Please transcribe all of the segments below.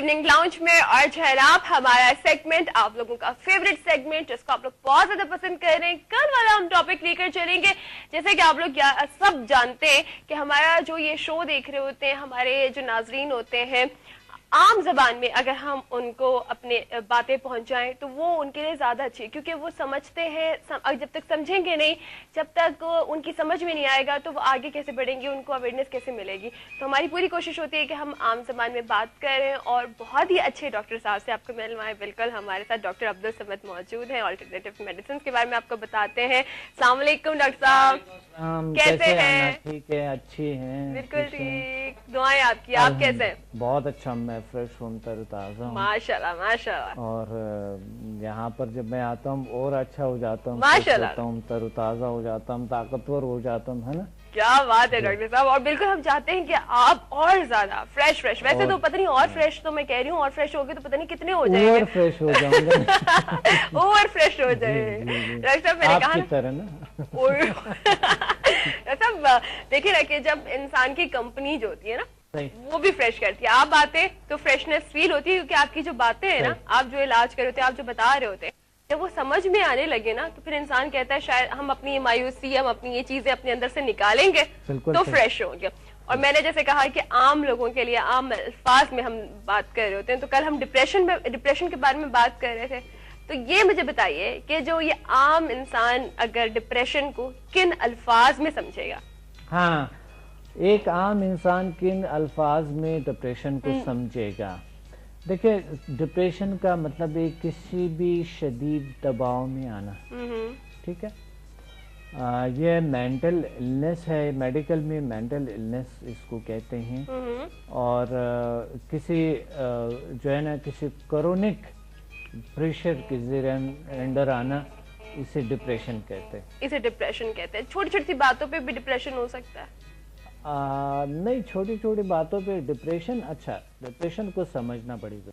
Evening lounge میں اور جناب ہمارا سیگمنٹ آپ لوگوں کا فیوریٹ سیگمنٹ جس کو آپ لوگ بہت زیادہ پسند کر رہے ہیں. کل والا ہم ٹاپک لے کر چلیں گے. جیسے کہ آپ لوگ سب جانتے ہیں کہ ہمارا جو یہ شو دیکھ رہے ہوتے ہیں, ہمارے جو ناظرین ہوتے ہیں, عام زبان میں اگر ہم ان کو اپنے باتیں پہنچائیں تو وہ ان کے لیے زیادہ اچھی, کیونکہ وہ سمجھتے ہیں. جب تک سمجھیں گے نہیں, جب تک ان کی سمجھ میں نہیں آئے گا تو وہ آگے کیسے بڑھیں گے, ان کو اویئرنیس کیسے ملے گی. تو ہماری پوری کوشش ہوتی ہے کہ ہم عام زبان میں بات کریں اور بہت ہی اچھے ڈاکٹر صاحب سے آپ کو ملوائیں. بالکل ہمارے ساتھ ڈاکٹر عبدالصمد موجود ہیں, آلٹرنیٹیو میڈیسنز کے بارے میں آپ کو بتاتے ہیں. السلام علیکم ڈاکٹر صاحب, کیسے ہیں؟ ٹھیک ہے, اچھی ہیں, بالکل ٹھیک, دعائیں آپ کی. آپ کیسے ہیں؟ بہت اچھا, میں فریش ہوں, تر تازہ ہوں ماشاءاللہ ماشاءاللہ. اور یہاں پر جب میں آتا ہوں اور اچھا ہو جاتا ہوں, ماشاءاللہ ہوں, تر تازہ ہو جاتا ہوں, طاقتور ہو جاتا ہوں, ہے نا. کیا بات ہے ڈاکٹر صاحب, اور بالکل ہم چاہتے ہیں کہ آپ اور زیادہ فریش ویسے تو پتہ نہیں اور فریش, تو میں کہہ رہی ہوں اور فریش ہوگے تو پتہ نہیں کتنے ہو جائیں گے, اور فریش ہو جاؤں گا, اوور فریش ہو جائے. ڈاکٹر صاحب میں نے کہا آپ کی طرح نا صاحب دیکھیں نا کہ جب انسان کی کمپنی جو ہوتی ہے نا وہ بھی فریش کرتی ہے. آپ آتے تو فریشنس فیل ہوتی ہے, کیونکہ آپ کی جو باتیں ہیں نا, آپ جو علاج کر رہے ہوتے ہیں, آپ جو بتا رہے ہوتے ہیں, جب وہ سمجھ میں آنے لگے نا تو پھر انسان کہتا ہے شاید ہم اپنی مایوسی, ہم اپنی یہ چیزیں اپنے اندر سے نکالیں گے تو فریش ہوں گے. اور میں نے جیسے کہا کہ عام لوگوں کے لیے عام الفاظ میں ہم بات کر رہے ہوتے ہیں, تو کل ہم ڈپریشن کے بارے میں بات کر رہے تھے. تو یہ مجھے بتائیے کہ جو یہ عام انسان اگر ڈپریشن کو کن الفاظ میں سمجھے گا؟ ہاں, ایک عام انسان کن الفاظ میں ڈپریشن کو سمجھے گا؟ دیکھیں, ڈپریشن کا مطلب ہے کسی بھی شدید دباؤ میں آنا, ٹھیک ہے. یہ مینٹل النس ہے, میڈیکل میں مینٹل النس اس کو کہتے ہیں. اور کسی جو ہے نا کسی کرونک پریشر کے زیر انڈر آنا, اسے ڈپریشن کہتے ہیں. اسے ڈپریشن کہتے ہیں. چھوٹی چھوٹی باتوں پہ بھی ڈپریشن ہو سکتا ہے؟ نہیں, چھوٹی چھوٹی باتوں پہ ڈپریشن, اچھا ڈپریشن کو سمجھنا پڑے گا.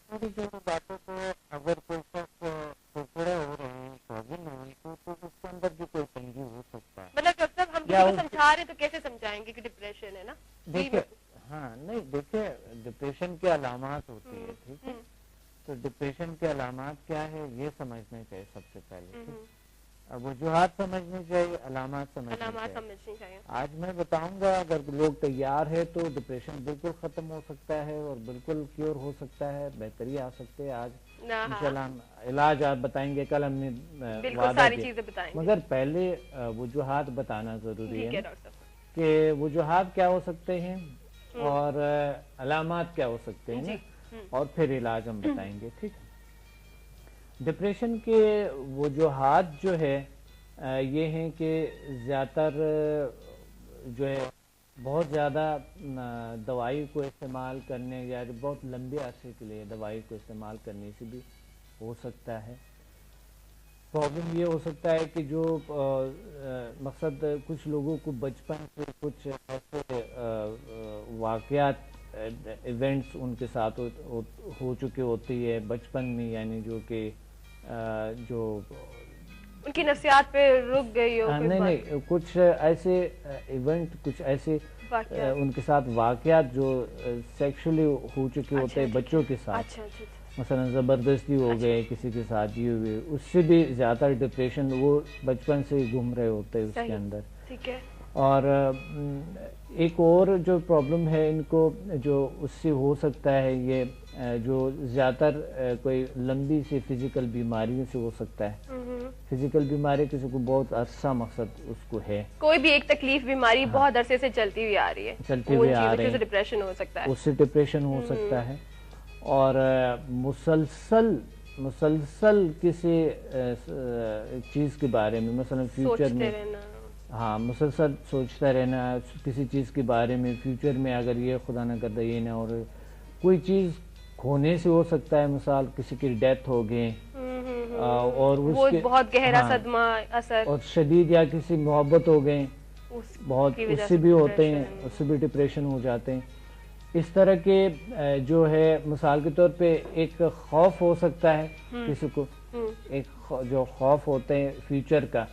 چھوٹی چھوٹی باتوں پہ اگر کوئی شخص ٹکڑے ہو رہے ہیں, شوگن ہو رہی تو اس کے اندر بھی کوئی تنگی ہو سکتا ہے. مطلب ڈاکٹر صاحب ہم کسی کو سمجھا رہے ہیں تو کیسے سمجھائیں گے کہ ڈپریشن ہے نا؟ دیکھیں, ہاں نہیں, دیکھیں ڈپریشن کے علامات ہوتی ہے, ٹھیک ہے. تو ڈپریشن کے علامات کیا ہے یہ سمجھنے چاہیے سب سے پہلے. وجوہات سمجھنی چاہیے, علامات سمجھنی چاہیے. آج میں بتاؤں گا, اگر لوگ تیار ہے تو ڈپریشن بالکل ختم ہو سکتا ہے اور بالکل کیور ہو سکتا ہے, بہتری آ سکتے ہے. آج انشاءاللہ علاج آپ بتائیں گے, کل ہم نے وعدہ کیا, مگر پہلے وجوہات بتانا ضروری ہے کہ وجوہات کیا ہو سکتے ہیں اور علامات کیا ہو سکتے ہیں, اور پھر علاج ہم بتائیں گے, ٹھیک ہے. ڈپریشن کے وجوہات جو ہے یہ ہیں کہ زیادہ تر جو ہے بہت زیادہ دوائی کو استعمال کرنے یا بہت لمبے عرصے کے لیے دوائی کو استعمال کرنے سے بھی ہو سکتا ہے. پرابلم یہ ہو سکتا ہے کہ جو مقصد کچھ لوگوں کو بچپن سے کچھ ایسے واقعات ایونٹس ان کے ساتھ ہو چکے ہوتی ہے بچپن میں, یعنی جو کہ جو ان کی نفسیات پہ رک گئی ہو. نہیں, کچھ ایسے ایونٹ, کچھ ایسے ان کے ساتھ واقعات جو سیکشولی ہو چکے ہوتے ہیں بچوں کے ساتھ, مثلا زبردستی ہو گئے کسی کے ساتھ, یہ ہوئے, اس سے بھی زیادہ ڈپریشن وہ بچپن سے ہی گھوم رہے ہوتے ہیں اس کے اندر. ٹھیک ہے. اور ایک اور جو پرابلم ہے ان کو جو اس سے ہو سکتا ہے, یہ جو زیادہ تر کوئی لمبی سی فزیکل بیماریوں سے ہو سکتا ہے. فزیکل بیماری کسی کو بہت عرصہ مقصد اس کو ہے, کوئی بھی ایک تکلیف بیماری بہت عرصے سے چلتی ہوئی آ رہی ہے, چلتی ہوئی آ رہی ہے, ڈپریشن ہو سکتا ہے, اس سے ڈپریشن ہو سکتا ہے. اور مسلسل کسی چیز کے بارے میں, مثلا فیوچر میں, ہاں مسلسل سوچتا رہنا کسی چیز کے بارے میں, فیوچر میں اگر یہ خدا نہ کرتا یہ نہ, اور کوئی چیز کھونے سے ہو سکتا ہے, مثال کسی کی ڈیتھ ہو گئی اور وہ بہت گہرا صدمہ اثر, اور شدید یا کسی محبت ہو گئے بہت, اس سے بھی ہوتے ہیں, اس سے بھی ڈپریشن ہو جاتے ہیں. اس طرح کے جو ہے مثال کے طور پہ ایک خوف ہو سکتا ہے کسی کو, ایک جو خوف ہوتے ہیں فیوچر کا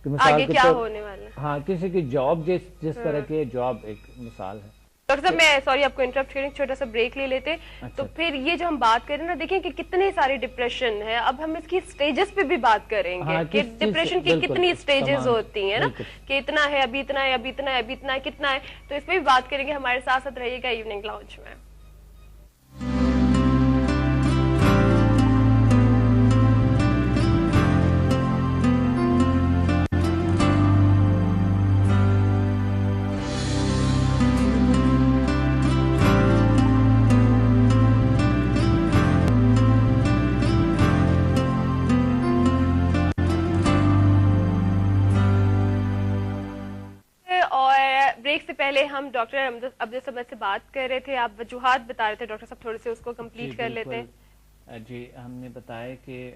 کہ مثال کے طور, ہاں کسی کی جاب, جس طرح کی جاب ایک مثال ہے, ڈاکٹر صاحب میں سوری آپ کو انٹرپٹ کریں، چھوٹا سا بریک لے لیتے. تو پھر یہ جو ہم بات کریں نا، دیکھیں کہ کتنے سارے ڈپریشن ہے. اب ہم اس کی سٹیجز پہ بھی بات کریں گے کہ ڈپریشن کی کتنی سٹیجز ہوتی ہیں نا، کہ اتنا ہے، ابھی اتنا ہے، ابھی اتنا ہے، ابھی اتنا ہے، کتنا ہے. تو اس پہ بھی بات کریں گے. ہمارے ساتھ ساتھ رہیے گا ایوننگ لاؤنج میں. بریک سے پہلے ہم ڈاکٹر عبدالصمد سے بات کر رہے تھے. آپ وجوہات بتا رہے تھے ڈاکٹر صاحب، تھوڑے سے اس کو کمپلیٹ کر لیتے ہیں. جی ہم نے بتایا کہ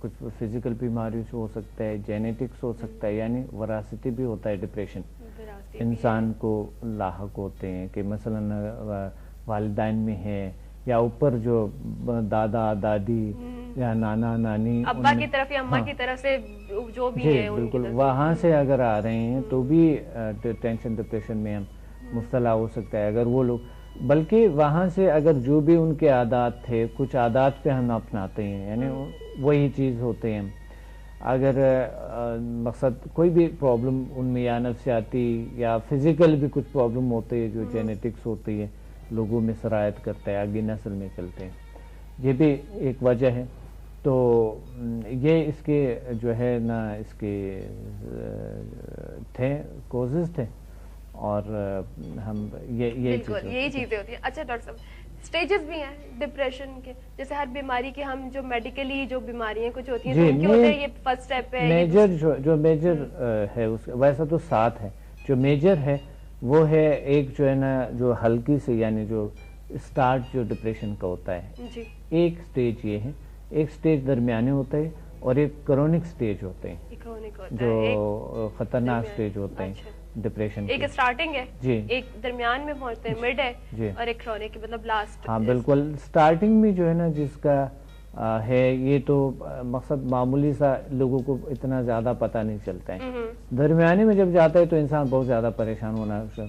کچھ فزیکل بیماریوں سے ہو سکتا ہے، جینیٹکس ہو سکتا ہے، یعنی وراثتی بھی ہوتا ہے ڈپریشن. انسان کو لاحق ہوتے ہیں کہ مثلا والدین میں ہے، یا اوپر جو دادا دادی یا نانا نانی، ابا کی طرف یا اماں کی طرف سے جو بھی ہے، بالکل وہاں سے اگر آ رہے ہیں تو بھی ٹینشن ڈپریشن میں ہم مبتلا ہو سکتا ہے. اگر وہ لوگ، بلکہ وہاں سے اگر جو بھی ان کے عادات تھے، کچھ عادات پہ ہم اپناتے ہیں، یعنی وہی چیز ہوتے ہیں. اگر مقصد کوئی بھی پرابلم ان میں یا نفسیاتی یا فزیکل بھی کچھ پرابلم ہوتے ہیں جو جینیٹکس ہوتی ہے، لوگوں میں سرایت کرتا ہے، آگے نسل میں چلتے ہیں، یہ بھی ایک وجہ ہے. تو یہ اس کے جو ہے نا، اس کے تھے کوزز تھے، اور ہم یہی چیزیں ہوتی ہیں. اچھا ڈاکٹر صاحب، سٹیجز بھی ہیں ڈپریشن کے، جیسے ہر بیماری کے ہم جو میڈیکلی جو بیماریاں کچھ ہوتی ہیں، ان کے ہوتے ہیں، یہ فرسٹ سٹیپ ہے. میجر جو میجر ہے، ویسا تو 7 ہے. جو میجر ہے وہ ہے ایک جو ہے نا، جو ہلکی سے، یعنی جو سٹارٹ جو ڈپریشن کا ہوتا ہے، ایک سٹیج یہ ہے. ایک سٹیج درمیانے ہوتا ہے اور ایک کرونک سٹیج ہوتے ہیں، جو خطرناک سٹیج ہوتے ہیں ڈپریشن. ایک سٹارٹنگ ہے، جی، ایک درمیان میں پہنچتے ہیں، مڈ ہے، اور ایک کرونک مطلب لاسٹ. ہاں بالکل. سٹارٹنگ میں جو ہے نا، جس کا ہے، یہ تو مقصد معمولی سا، لوگوں کو اتنا زیادہ پتہ نہیں چلتا ہے. درمیانے میں جب جاتا ہے تو انسان بہت زیادہ پریشان ہونا ہے.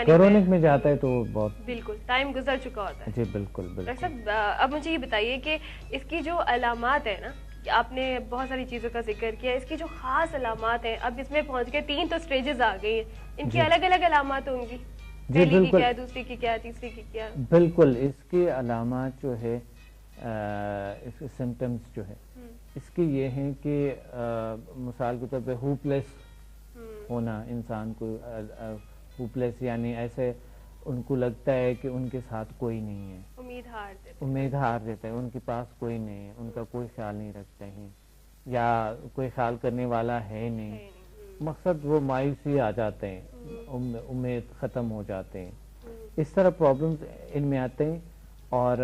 کرونک میں جاتا ہے تو بہت بالکل ٹائم گزر چکا ہوتا ہے. جی بالکل. ڈاکٹر صاحب اب مجھے یہ بتائیے کہ اس کی جو علامات ہیں نا، آپ نے بہت ساری چیزوں کا ذکر کیا، اس کی جو خاص علامات ہیں، اب اس میں پہنچ گئے 3 تو سٹیجز آ گئی ہیں، ان کی الگ الگ علامات ہوں گی. پہلی کی کیا، دوسری کی کیا، تیسری کی کیا؟ بالکل. اس کی علامات جو ہے، اس کے سمپٹمز جو ہے، اس کی یہ ہیں کہ مثال کے طور پہ ہوپ لیس ہونا، انسان کو ہوپ لیس، یعنی ایسے ان کو لگتا ہے کہ ان کے ساتھ کوئی نہیں ہے، امید ہار دیتا ہے، ان کے پاس کوئی نہیں ہے، ان کا کوئی خیال نہیں رکھتے ہیں، یا کوئی خیال کرنے والا ہے نہیں. مقصد وہ مایوسی آ جاتے ہیں، امید ختم ہو جاتے ہیں. اس طرح پرابلمز ان میں آتے ہیں، اور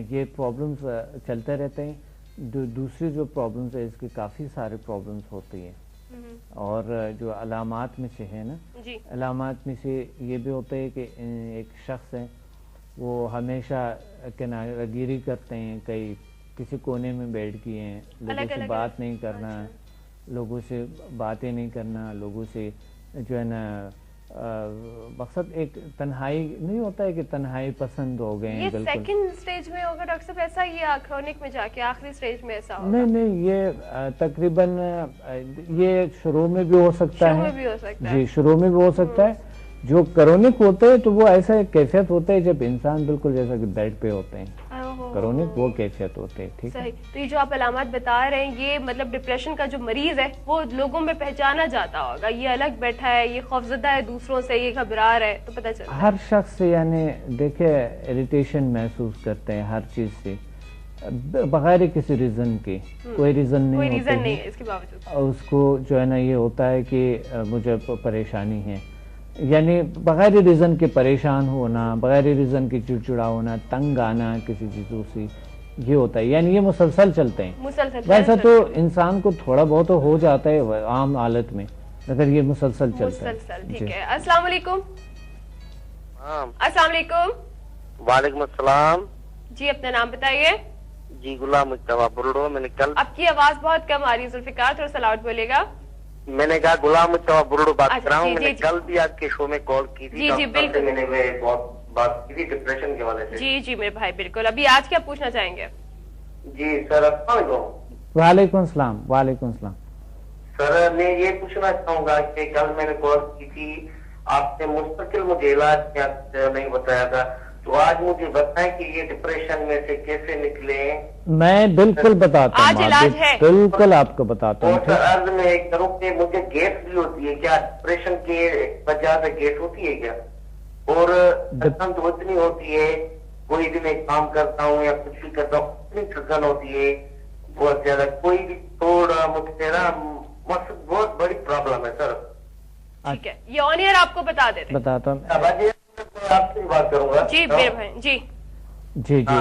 یہ پرابلمز چلتے رہتے ہیں. دوسری جو پرابلمز ہے، اس کی کافی سارے پرابلمز ہوتی ہیں. اور جو علامات میں سے ہے نا، علامات میں سے یہ بھی ہوتا ہے کہ ایک شخص ہے، وہ ہمیشہ کنارہ گیری کرتے ہیں، کسی کونے میں بیٹھ گئے ہیں، لوگوں سے بات نہیں کرنا، لوگوں سے باتیں نہیں کرنا، لوگوں سے جو ہے نا، مقصد ایک تنہائی نہیں ہوتا ہے کہ تنہائی پسند ہو گئے ہیں. یہ سیکنڈ سٹیج میں ہوگا ڈاکٹر صاحب ایسا، یا کرونک میں جا کے آخری سٹیج میں ایسا ہوگا؟ نہیں، یہ تقریباً یہ شروع میں بھی ہو سکتا ہے. جی شروع میں بھی ہو سکتا ہے. جو کرونک ہوتے ہیں تو وہ ایسا ایک کیفیت ہوتا ہے جب انسان بالکل جیسا کہ بیڈ پہ ہوتے ہیں، کرونک وہ کیفیت ہوتے ہیں. ٹھیک ہے. تو یہ جو آپ علامات بتا رہے ہیں، یہ مطلب ڈپریشن کا جو مریض ہے وہ لوگوں میں پہچانا جاتا ہوگا، یہ الگ بیٹھا ہے، یہ خوفزدہ ہے دوسروں سے، یہ گھبرا رہا ہے، تو پتہ چلتا ہے. ہر شخص یعنی دیکھیں اریٹیشن محسوس کرتے ہیں ہر چیز سے، بغیر کسی ریزن کے. کوئی ریزن نہیں ہے اس کے باوجود اس کو جو ہے نا، یہ ہوتا ہے کہ مجھے پریشانی ہے، یعنی بغیر ریزن کے پریشان ہونا، بغیر ریزن کے چڑچڑا ہونا، تنگ آنا کسی چیزوں سے، یہ ہوتا ہے. یعنی یہ مسلسل چلتے ہیں. ویسا تو انسان کو تھوڑا بہت ہو جاتا ہے عام حالت میں، مگر یہ مسلسل چلتا ہے. ٹھیک ہے. السلام علیکم. السلام علیکم. وعلیکم السلام. جی اپنا نام بتائیے. جی غلام مصطفیٰ بول رہا ہوں. میں نے کل آپ کی آواز بہت کم آ رہی ہے ذوالفقار، تھوڑا سا لاؤڈ بولے گا. میں نے کہا غلام مصطفیٰ برڈو بات کر رہا ہوں. جی، میں نے جی، کل بھی آپ کے شو میں کال کی تھی. جی، جی، ڈاکٹر بالکل. سے میں نے بہت بات کی تھی ڈپریشن کے حوالے سے. جی جی میرے بھائی بالکل. ابھی آج کیا پوچھنا چاہیں گے؟ جی سر السلام علیکم. وعلیکم السلام. وعلیکم السلام. سر میں یہ پوچھنا چاہوں گا کہ کل میں نے کال کی تھی, آپ نے مستقل مجھے علاج کیا نہیں بتایا تھا, تو آج مجھے بتائیں کہ یہ ڈپریشن میں سے کیسے نکلے. میں بالکل بتاتا آج علاج ہے. بالکل آپ کو بتاتا اور ہوں. سر عرض میں کروں کہ مجھے گیس بھی ہوتی ہے, کیا ڈپریشن کے وجہ سے گیس ہوتی ہے کیا؟ اور تھکن تو اتنی ہوتی ہے, کوئی بھی میں کام کرتا ہوں یا کچھ بھی کرتا ہوں اتنی تھکن ہوتی ہے بہت زیادہ, کوئی بھی تھوڑا مجھے نا بہت بڑی پرابلم ہے سر. ٹھیک ہے, یہ آن ایئر آپ کو بتا دیتے ہیں. بتاتا ہوں. آپ سے بات کروں گا. جی میرے بھائی. جی جی جی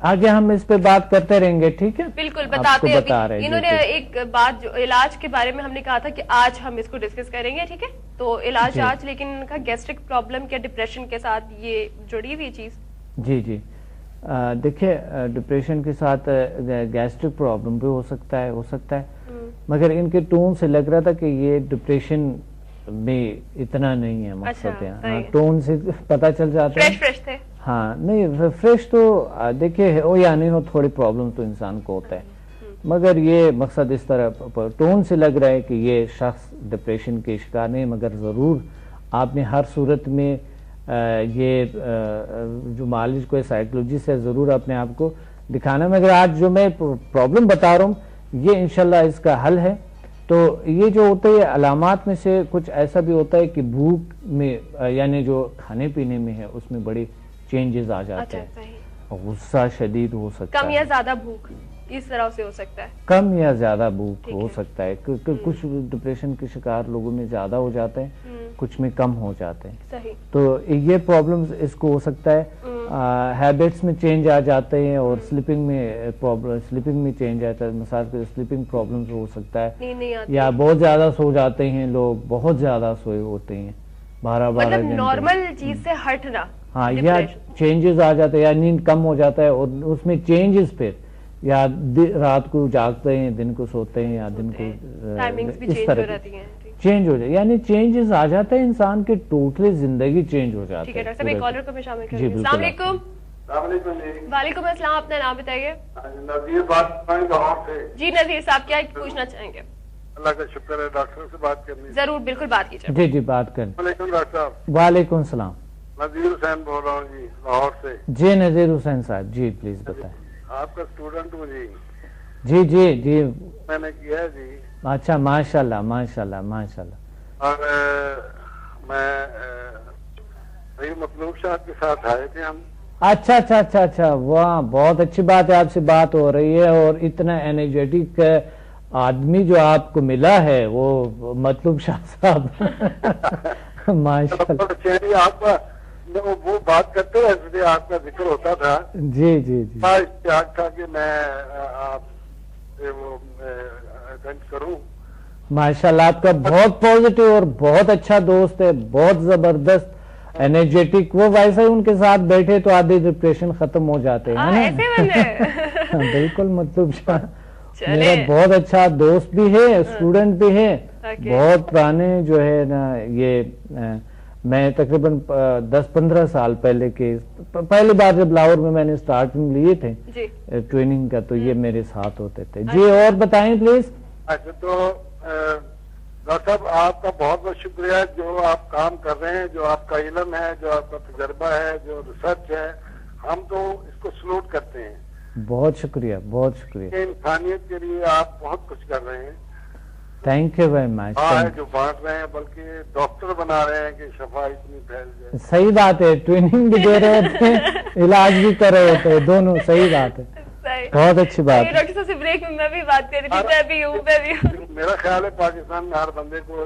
آگے ہم اس پہ بات کرتے رہیں گے, ٹھیک ہے. بالکل آپ کو بتاتے ہیں. بتا رہے انہوں نے ایک بات جو علاج کے بارے میں ہم نے کہا تھا کہ آج ہم اس کو ڈسکس کریں گے, ٹھیک ہے. تو علاج جی. آج, لیکن ان کا گیسٹرک پرابلم کیا ڈپریشن کے ساتھ یہ جڑی ہوئی چیز؟ جی جی دیکھیے ڈپریشن کے ساتھ گیسٹرک پرابلم بھی ہو سکتا ہے, مگر ان کے ٹون سے لگ رہا تھا کہ یہ ڈپریشن میں اتنا نہیں ہے مقصد. ٹون سے پتہ چل جاتا ہے. فریش تھے. ہاں نہیں فریش تو دیکھیے ہو یا نہیں ہو, تھوڑی پرابلم تو انسان کو ہوتا ہے, مگر یہ مقصد اس طرح ٹون سے لگ رہا ہے کہ یہ شخص ڈپریشن کے شکار نہیں, مگر ضرور آپ نے ہر صورت میں یہ جو معالج کوئی سائیکولوجسٹ ہے ضرور اپنے آپ کو دکھانا. مگر آج جو میں پرابلم بتا رہا ہوں یہ انشاءاللہ اس کا حل ہے. تو یہ جو ہوتا ہے علامات میں سے کچھ ایسا بھی ہوتا ہے کہ بھوک میں یعنی جو کھانے پینے میں ہے اس میں بڑی چینجز آ جاتے ہیں, غصہ شدید ہو سکتا ہے, کم یا زیادہ بھوک اس طرح سے ہو سکتا ہے, کم یا زیادہ بھوک ہو سکتا ہے. کچھ ڈپریشن کے شکار لوگوں میں زیادہ ہو جاتے ہیں, کچھ میں کم ہو جاتے ہیں. تو یہ پرابلم اس کو ہو سکتا ہے. ہیبٹس میں چینج آ جاتے ہیں اور سلیپنگ میں چینج آتا ہے, مثال کے سلیپنگ پرابلمز ہو سکتا ہے, یا بہت زیادہ سو جاتے ہیں لوگ, بہت زیادہ سوئے ہوتے ہیں 12 گھنٹے, نارمل چیز سے ہٹنا. ہاں یا چینجز آ جاتے ہیں, یا نیند کم ہو جاتا ہے اور اس میں چینجز پھر یا رات کو جاگتے ہیں دن کو سوتے ہیں, یا دن کو اس طرح چینج ہو جائے, یعنی چینجز آ جاتے ہیں انسان کے, ٹوٹلی زندگی چینج ہو جاتی ہے. کالر کو میں شامل کروں. السلام علیکم. وعلیکم السلام. اپنا نام بتائیے. نذیر بات لاہور سے. جی نذیر صاحب کیا پوچھنا چاہیں گے؟ اللہ کا شکر ہے, ڈاکٹر سے بات کرنی. ضرور بالکل بات کیجیے. جی جی بات کریں. وعلیکم ڈاکٹر صاحب. وعلیکم السلام. نذیر حسین بول رہا ہوں جی لاہور سے. جی نذیر حسین صاحب جی پلیز بتائیں. آپ کا اسٹوڈنٹ ہوں جی. جی جی جی میں نے کیا ہے جی. اچھا ماشاء اللہ ماشاء اللہ ماشاء اللہ. اور میں مطلوب صاحب کے ساتھ آئے تھے ہم. اچھا اچھا اچھا اچھا واہ بہت اچھی بات ہے, آپ سے بات ہو رہی ہے, اور اتنا انرجیٹک آدمی جو آپ کو ملا ہے وہ مطلوب شاہ صاحب ماشاء اللہ. آپ کا وہ بات کرتے رہے تھے, آپ کا ذکر ہوتا تھا. جی جی جی اشتیاق تھا کہ میں آپ سے وہ اٹینڈ کروں. ماشاءاللہ آپ کا بہت پازیٹیو اور بہت اچھا دوست ہے, بہت زبردست انرجیٹک. وہ ویسے ان کے ساتھ بیٹھے تو آدھے ڈپریشن ختم ہو جاتے ہیں. بالکل مطلب میرا بہت اچھا دوست بھی ہے, اسٹوڈنٹ بھی ہے, بہت پرانے جو ہے نا. یہ میں تقریباً 10-15 سال پہلے کے پہلی بار جب لاہور میں نے اسٹارٹنگ لیے تھے ٹریننگ کا, تو یہ میرے ساتھ ہوتے تھے. جی اور بتائیں پلیز. اچھا تو ڈاکٹر صاحب آپ کا بہت بہت شکریہ, جو آپ کام کر رہے ہیں, جو آپ کا علم ہے, جو آپ کا تجربہ ہے, جو ریسرچ ہے, ہم تو اس کو سلوٹ کرتے ہیں. بہت شکریہ بہت شکریہ. انسانیت کے لیے آپ بہت کچھ کر رہے ہیں. Thank you very much. جو بانٹ رہے ہیں بلکہ ڈاکٹر بنا رہے ہیں کہ شفا اتنی پھیل جائے. صحیح بات ہے, ٹریننگ بھی دے رہے ہوتے ہیں, علاج بھی کر رہے ہوتے ہیں, دونوں. صحیح بات ہے, بہت اچھی بات ہے. ڈاکٹر صاحب سے بریک میں بھی بات کر رہی تھی, میں بھی ہوں. میرا خیال ہے پاکستان میں ہر بندے کو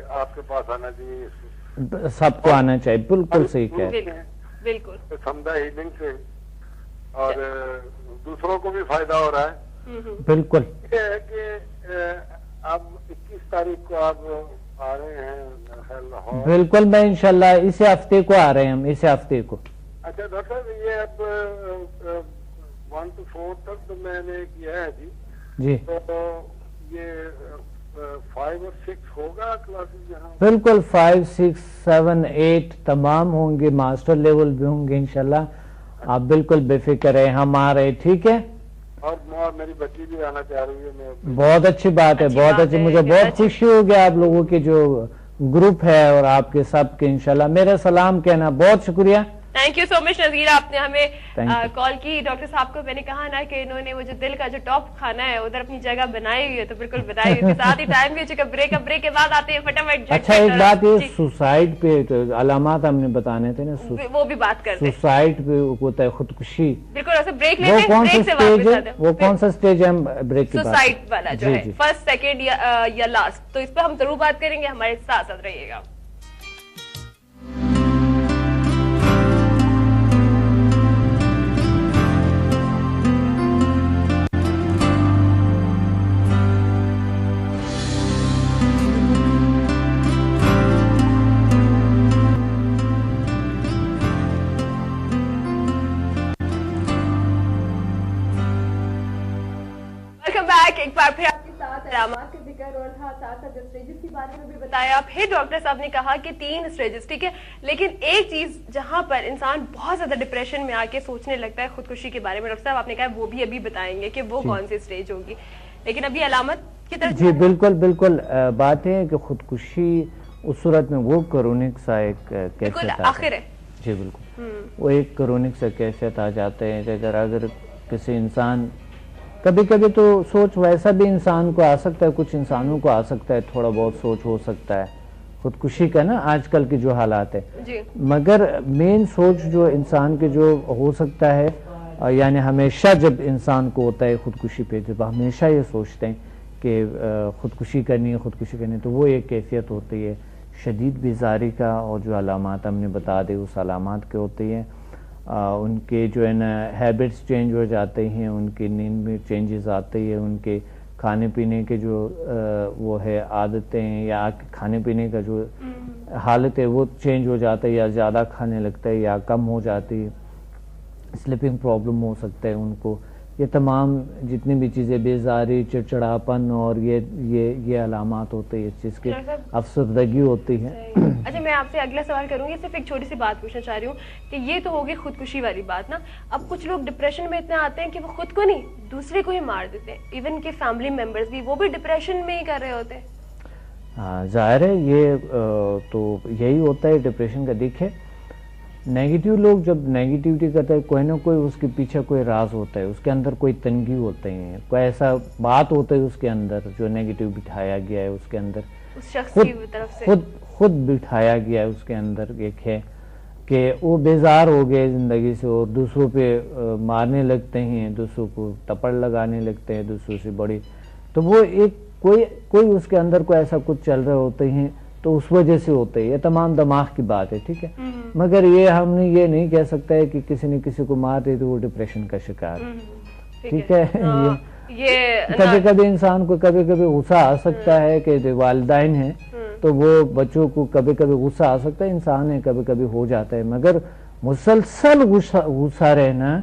آپ کے پاس آنا چاہیے, سب کو آنا چاہیے. بالکل صحیح کہہ رہے ہیں. بالکل سمدھا ہیلنگ سے, اور دوسروں کو بھی فائدہ ہو رہا ہے. بالکل. یہ ہے کہ اب 21 تاریخ کو آپ آ رہے ہیں. بالکل میں انشاءاللہ اسی ہفتے کو آ رہے ہیں ہم, اسی ہفتے کو. اچھا ڈاکٹر صاحب یہ اب 1 to 4 تک تو میں نے کیا ہے جی. جی تو یہ 5 اور 6 ہوگا کلاسز یہاں؟ بالکل 5 6 7 8 تمام ہوں گے، ماسٹر لیول بھی ہوں گے انشاءاللہ، آپ بالکل بے فکر رہے، ہم آ رہے، ٹھیک ہے؟ اور میری بچی بھی آنا چاہ رہی ہے۔ بہت اچھی بات ہے، بہت اچھی، مجھے بہت خوشی ہوگی آپ لوگوں کے جو گروپ ہے اور آپ کے سب کے انشاءاللہ میرا سلام کہنا، بہت شکریہ۔ تھینک یو سو مچ نذیر، آپ نے ہمیں کال کی۔ ڈاکٹر صاحب کو میں نے کہا نا کہ انہوں نے وہ جو دل کا جو ٹاپ کھانا ہے ادھر اپنی جگہ بنائی ہوئی ہے، تو بالکل بتائی ہوئی، ساتھ ہی ٹائم بھی چکا، بریک کے بعد آتے ہیں فٹافٹ۔ اچھا ایک بات یہ سوسائڈ پہ علامات ہم نے بتانے تھے نا، وہ بھی بات کرتے ہیں، سوسائڈ پہ ہوتا ہے خودکشی، بالکل ایسے بریک لیتے ہیں، بریک سے واپس آتے ہیں۔ وہ کون سا سٹیج ہے ہم بریک کی بات؟ سوسائڈ والا جو ہے، فرسٹ سیکنڈ یا لاسٹ، تو اس پہ ہم ضرور بات کریں گے، ہمارے ساتھ ساتھ رہیے گا۔ ایک بار پھر آپ کے ساتھ علامات کا ذکر اور ساتھ جو اسٹیجز کے بارے میں بھی بتایا، پھر ڈاکٹر صاحب نے کہا کہ 3 اسٹیجز، ٹھیک ہے، لیکن ایک چیز جہاں پر انسان بہت زیادہ ڈپریشن میں آ کے سوچنے لگتا ہے خودکشی کے بارے میں، ڈاکٹر صاحب آپ نے کہا وہ بھی ابھی بتائیں گے کہ وہ کون سی اسٹیج ہوگی، لیکن ابھی علامت کی طرف۔ جی بالکل بات ہے کہ خودکشی اس صورت میں وہ کرونک سا ایک کیفیت آخر ہے، جی بالکل وہ ایک کرونک سا کیفیت آ جاتے ہیں، اگر کسی انسان کبھی تو سوچ ویسا بھی انسان کو آ سکتا ہے، کچھ انسانوں کو آ سکتا ہے، تھوڑا بہت سوچ ہو سکتا ہے خودکشی کا نا آج کل کی جو حالات ہے، مگر مین سوچ جو انسان کے جو ہو سکتا ہے، یعنی ہمیشہ جب انسان کو ہوتا ہے خودکشی پہ، جب ہمیشہ یہ سوچتے ہیں کہ خودکشی کرنی ہے، تو وہ ایک کیفیت ہوتی ہے شدید بیزاری کا، اور جو علامات ہم نے بتا دے اس علامات کے ہوتی ہیں، ان کے جو ہے نا ہیبٹس چینج ہو جاتے ہیں، ان کی نیند میں چینجز آتے ہیں، ان کے کھانے پینے کے جو وہ ہے عادتیں یا کھانے پینے کا جو حالت ہے وہ چینج ہو جاتا ہے، یا زیادہ کھانے لگتا ہے یا کم ہو جاتی ہے، سلیپنگ پرابلم ہو سکتا ہے ان کو، یہ تمام جتنی بھی چیزیں بیزاری، چڑچڑاپن اور یہ علامات ہوتے ہیں اس چیز کی، افسردگی ہوتی ہے۔ اچھا میں آپ سے اگلا سوال کروں گی، صرف ایک چھوٹی سی بات پوچھنا چاہ رہی ہوں کہ یہ تو ہوگی خودکشی والی بات نا، اب کچھ لوگ ڈپریشن میں اتنے آتے ہیں کہ وہ خود کو نہیں دوسرے کو ہی مار دیتے ہیں، ایون کہ فیملی ممبرز بھی، وہ بھی ڈپریشن میں ہی کر رہے ہوتے ہیں۔ ہاں ظاہر ہے، یہ تو یہی ہوتا ہے ڈپریشن کا۔ دیکھے نیگیٹیو لوگ جب نیگیٹیوٹی کرتے ہیں، کوئی نہ کوئی اس کے پیچھے کوئی راز ہوتا ہے، اس کے اندر کوئی تنگی ہوتے ہیں، کوئی ایسا بات ہوتا ہے اس کے اندر جو نیگیٹیو بٹھایا گیا ہے اس کے اندر، اس شخص کی طرف سے خود بٹھایا گیا ہے اس کے اندر، ایک ہے کہ وہ بیزار ہو گئے زندگی سے اور دوسروں پہ مارنے لگتے ہیں، دوسروں کو تپڑ لگانے لگتے ہیں، دوسروں سے بڑی، تو وہ ایک کوئی اس کے اندر کوئی ایسا کچھ چل رہے ہوتے ہیں، تو اس وجہ سے ہوتے ہیں، یہ تمام دماغ کی بات ہے، ٹھیک ہے، مگر یہ ہم نے یہ نہیں کہہ سکتا ہے کہ کسی نے کسی کو مار دے تو وہ ڈپریشن کا شکار ہے، ٹھیک ہے۔ کبھی انسان کو کبھی غصہ آ سکتا ہے کہ والدین ہیں تو وہ بچوں کو کبھی غصہ آ سکتا ہے، انسان ہے کبھی ہو جاتا ہے، مگر مسلسل غصہ رہنا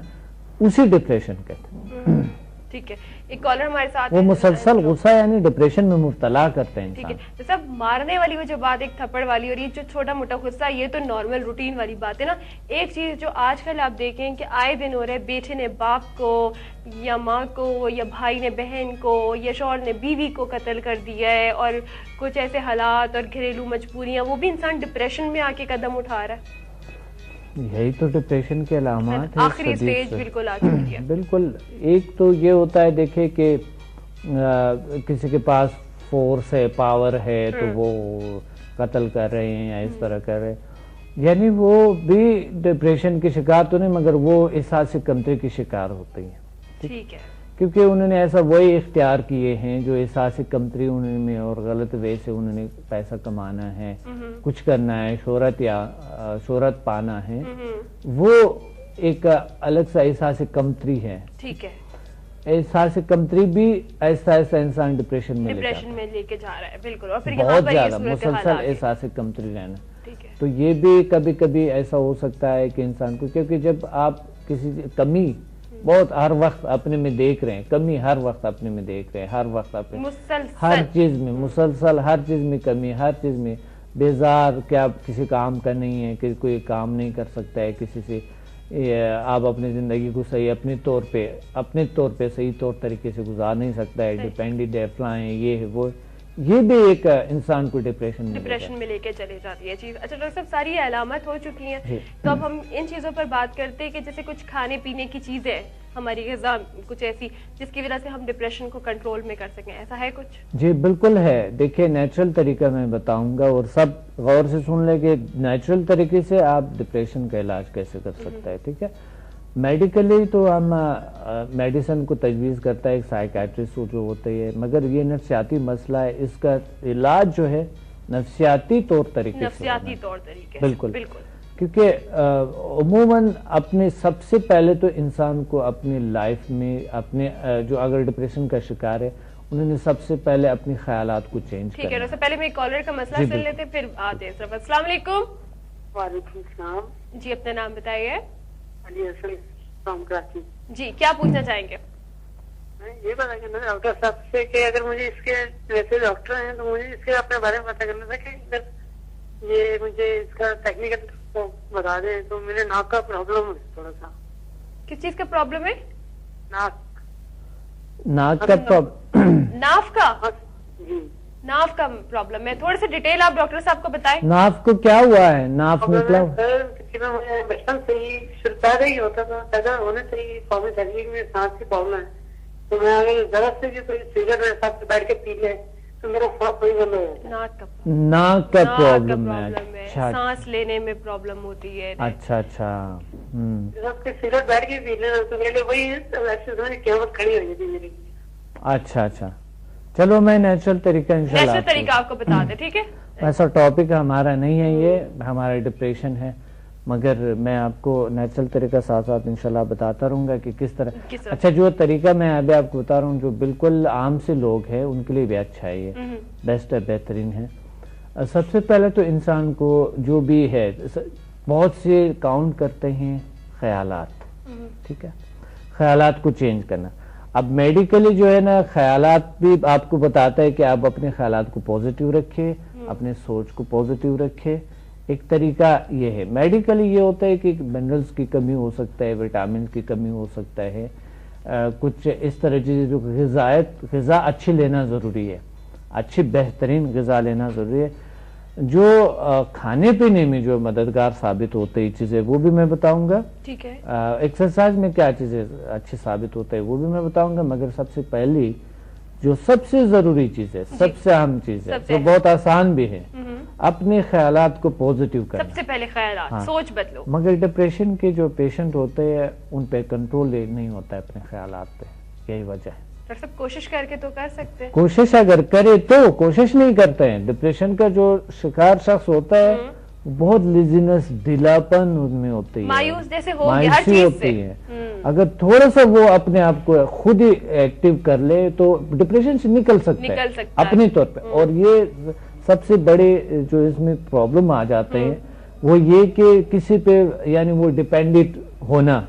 اسی ڈپریشن کہتے ہیں، ٹھیک ہے۔ ایک کالر ہمارے ساتھ، وہ مسلسل غصہ یعنی ڈپریشن میں مبتلا کرتے ہیں، ٹھیک ہے۔ تو سب مارنے والی وہ جو بات ایک تھپڑ والی اور یہ جو چھوٹا موٹا غصہ، یہ تو نارمل روٹین والی بات ہے نا۔ ایک چیز جو آج کل آپ دیکھیں کہ آئے دن ہو رہے، بیٹے نے باپ کو یا ماں کو یا بھائی نے بہن کو یا شوہر نے بیوی کو قتل کر دیا ہے، اور کچھ ایسے حالات اور گھریلو مجبوریاں، وہ بھی انسان ڈپریشن میں آ کے قدم اٹھا رہا ہے۔ یہی تو ڈپریشن کے علامات ہیں، آخری سٹیج بالکل آ چکی ہے۔ بالکل، ایک تو یہ ہوتا ہے دیکھیں کہ کسی کے پاس فورس ہے، پاور ہے، تو وہ قتل کر رہے ہیں یا اس طرح کر رہے ہیں، یعنی وہ بھی ڈپریشن کی شکار تو نہیں، مگر وہ احساس کمتری کی شکار ہوتی ہیں، ٹھیک ہے، کیونکہ انہوں نے ایسا وہی اختیار کیے ہیں جو احساس کمتری انہوں نے، اور غلط وے سے انہوں نے پیسہ کمانا ہے، کچھ کرنا ہے، شہرت پانا ہے، وہ ایک الگ سا احساس کمتری ہے، ٹھیک ہے۔ احساس کمتری بھی ایسا انسان ڈپریشن میں لے کے جا رہا ہے، بالکل، اور پھر بہت زیادہ مسلسل احساس کمتری رہنا، ٹھیک ہے۔ تو یہ بھی کبھی ایسا ہو سکتا ہے کہ انسان کو، کیونکہ جب آپ کسی کمی بہت ہر وقت اپنے میں دیکھ رہے ہیں کمی، ہر وقت اپنے میں دیکھ رہے ہیں، ہر وقت اپنے ہر چیز میں مسلسل، ہر چیز میں کمی، ہر چیز میں بیزار، کیا کسی کام کا نہیں ہے، کہ کوئی کام نہیں کر سکتا ہے کسی سے، آپ اپنی زندگی کو صحیح اپنے طور پہ صحیح طور طریقے سے گزار نہیں سکتا ہے، ڈیپینڈنٹ ہے، فلاں ہے، یہ ہے وہ، یہ بھی ایک انسان کو ڈپریشن میں لے کے چلے جاتی ہے چیز۔ اچھا ڈاکٹر صاحب، ساری علامات ہو چکی ہیں، تو اب ہم ان چیزوں پر بات کرتے ہیں کہ جیسے کچھ کھانے پینے کی چیزیں، ہماری غذا کچھ ایسی جس کی وجہ سے ہم ڈپریشن کو کنٹرول میں کر سکیں، ایسا ہے کچھ؟ جی بالکل ہے۔ دیکھیں نیچرل طریقہ میں بتاؤں گا، اور سب غور سے سن لیں کہ نیچرل طریقے سے آپ ڈپریشن کا علاج کیسے کر سکتا ہے، ٹھیک ہے۔ میڈیکلی تو ہم میڈیسن کو تجویز کرتا ہے ایک سائیکیٹرسٹ جو ہوتے ہیں، مگر یہ نفسیاتی مسئلہ ہے، اس کا علاج جو ہے نفسیاتی طور طریقے سے، بالکل، کیونکہ عموماً اپنے سب سے پہلے تو انسان کو اپنی لائف میں اپنے جو اگر ڈپریشن کا شکار ہے انہوں نے سب سے پہلے اپنی خیالات کو چینج کرنا ہے۔ ٹھیک ہے، پہلے میں ایک کالر کا مسئلہ سن لیتے پھر آتے ہیں طرف۔ السلام علیکم۔ وعلیکم السلام جی، اپنا نام بتائیے۔ علی حسن فرام کراچی۔ جی، کیا پوچھنا چاہیں گے؟ میں یہ بتا کرنا تھا ڈاکٹر صاحب سے کہ اگر مجھے اس کے ویسے ڈاکٹر ہیں تو مجھے اس کے اپنے بارے میں پتا کرنا تھا کہ اگر یہ مجھے اس کا ٹیکنیکل بتا دیں تو میرے ناک کا پرابلم ہے تھوڑا سا۔ کس چیز کا پرابلم ہے؟ ناک کا ناف کا؟ جی، ناف کا پرابلم ہے، تھوڑے سے ڈیٹیل آپ ڈاکٹر صاحب کو بتائیں۔ ناف کو کیا ہوا ہے؟ ناف مطلب مجھے بچپن سے ہی پیدا ہی ہوتا تھا، پیدا ہونے سے ہی قومی تحریک میں سانس کی پرابلم ہے، تو میں اگر ذرا سے بھی کوئی سگریٹ میرے ساتھ بیٹھ کے پی لے تو میرا سانس وہی بند ہو جاتا ہے۔ ناک کا پرابلم ہے، سانس لینے میں پرابلم ہوتی ہے۔ اچھا اچھا، سگریٹ بیٹھ کے پی لے تو میرے وہی قیامت کھڑی ہو جاتی میری۔ اچھا اچھا، چلو میں نیچرل طریقہ انشاءاللہ نیچرل طریقہ آپ کو بتا دیں، ٹھیک ہے۔ ایسا ٹاپک ہمارا نہیں ہے، یہ ہمارا ڈپریشن ہے، مگر میں آپ کو نیچرل طریقہ ساتھ ساتھ انشاءاللہ بتاتا رہوں گا کہ کس طرح۔ اچھا، جو طریقہ میں ابھی آپ کو بتا رہا ہوں جو بالکل عام سے لوگ ہیں ان کے لیے بھی اچھا ہے، یہ بیسٹ ہے، بہترین ہے۔ سب سے پہلے تو انسان کو جو بھی ہے بہت سے کاؤنٹ کرتے ہیں خیالات، ٹھیک ہے، خیالات کو چینج کرنا۔ اب میڈیکلی جو ہے نا خیالات بھی آپ کو بتاتا ہے کہ آپ اپنے خیالات کو پوزیٹیو رکھے، اپنے سوچ کو پوزیٹیو رکھے۔ ایک طریقہ یہ ہے۔ میڈیکلی یہ ہوتا ہے کہ منرلز کی کمی ہو سکتا ہے، وٹامنز کی کمی ہو سکتا ہے، کچھ اس طرح چیزیں جو غذا اچھی لینا ضروری ہے، اچھی بہترین غذا لینا ضروری ہے۔ جو کھانے پینے میں جو مددگار ثابت ہوتے ہیں چیزیں وہ بھی میں بتاؤں گا، ٹھیک ہے۔ ایکسرسائز میں کیا چیزیں اچھی ثابت ہوتا ہے وہ بھی میں بتاؤں گا، مگر سب سے پہلی جو سب سے ضروری چیز ہے، سب سے اہم چیز ہے، جو بہت آسان بھی ہے، اپنے خیالات کو پوزیٹیو کرنا۔ سب سے پہلے خیالات، سوچ بدلو۔ مگر ڈپریشن کے جو پیشنٹ ہوتے ہیں ان پہ کنٹرول نہیں ہوتا ہے اپنے خیالات پہ، یہی وجہ ہے۔ ڈاکٹر صاحب کوشش کر کے تو کر سکتے ہیں، کوشش اگر کرے تو، کوشش نہیں کرتے ہیں۔ ڈپریشن کا جو شکار شخص ہوتا ہے بہت لیزینس، ڈھیلاپن ان میں ہوتی ہے، مایوس جیسے ہو گیا ہر مایوسی چیز ہوتی سے۔ ہے۔ اگر تھوڑا سا وہ اپنے آپ کو خود ہی ایکٹیو کر لے تو ڈپریشن سے نکل سکتا ہے اپنے طور پہ۔ اور یہ سب سے بڑے جو اس میں پرابلم آ جاتے ہیں وہ یہ کہ کسی پہ یعنی وہ ڈیپینڈنٹ ہونا،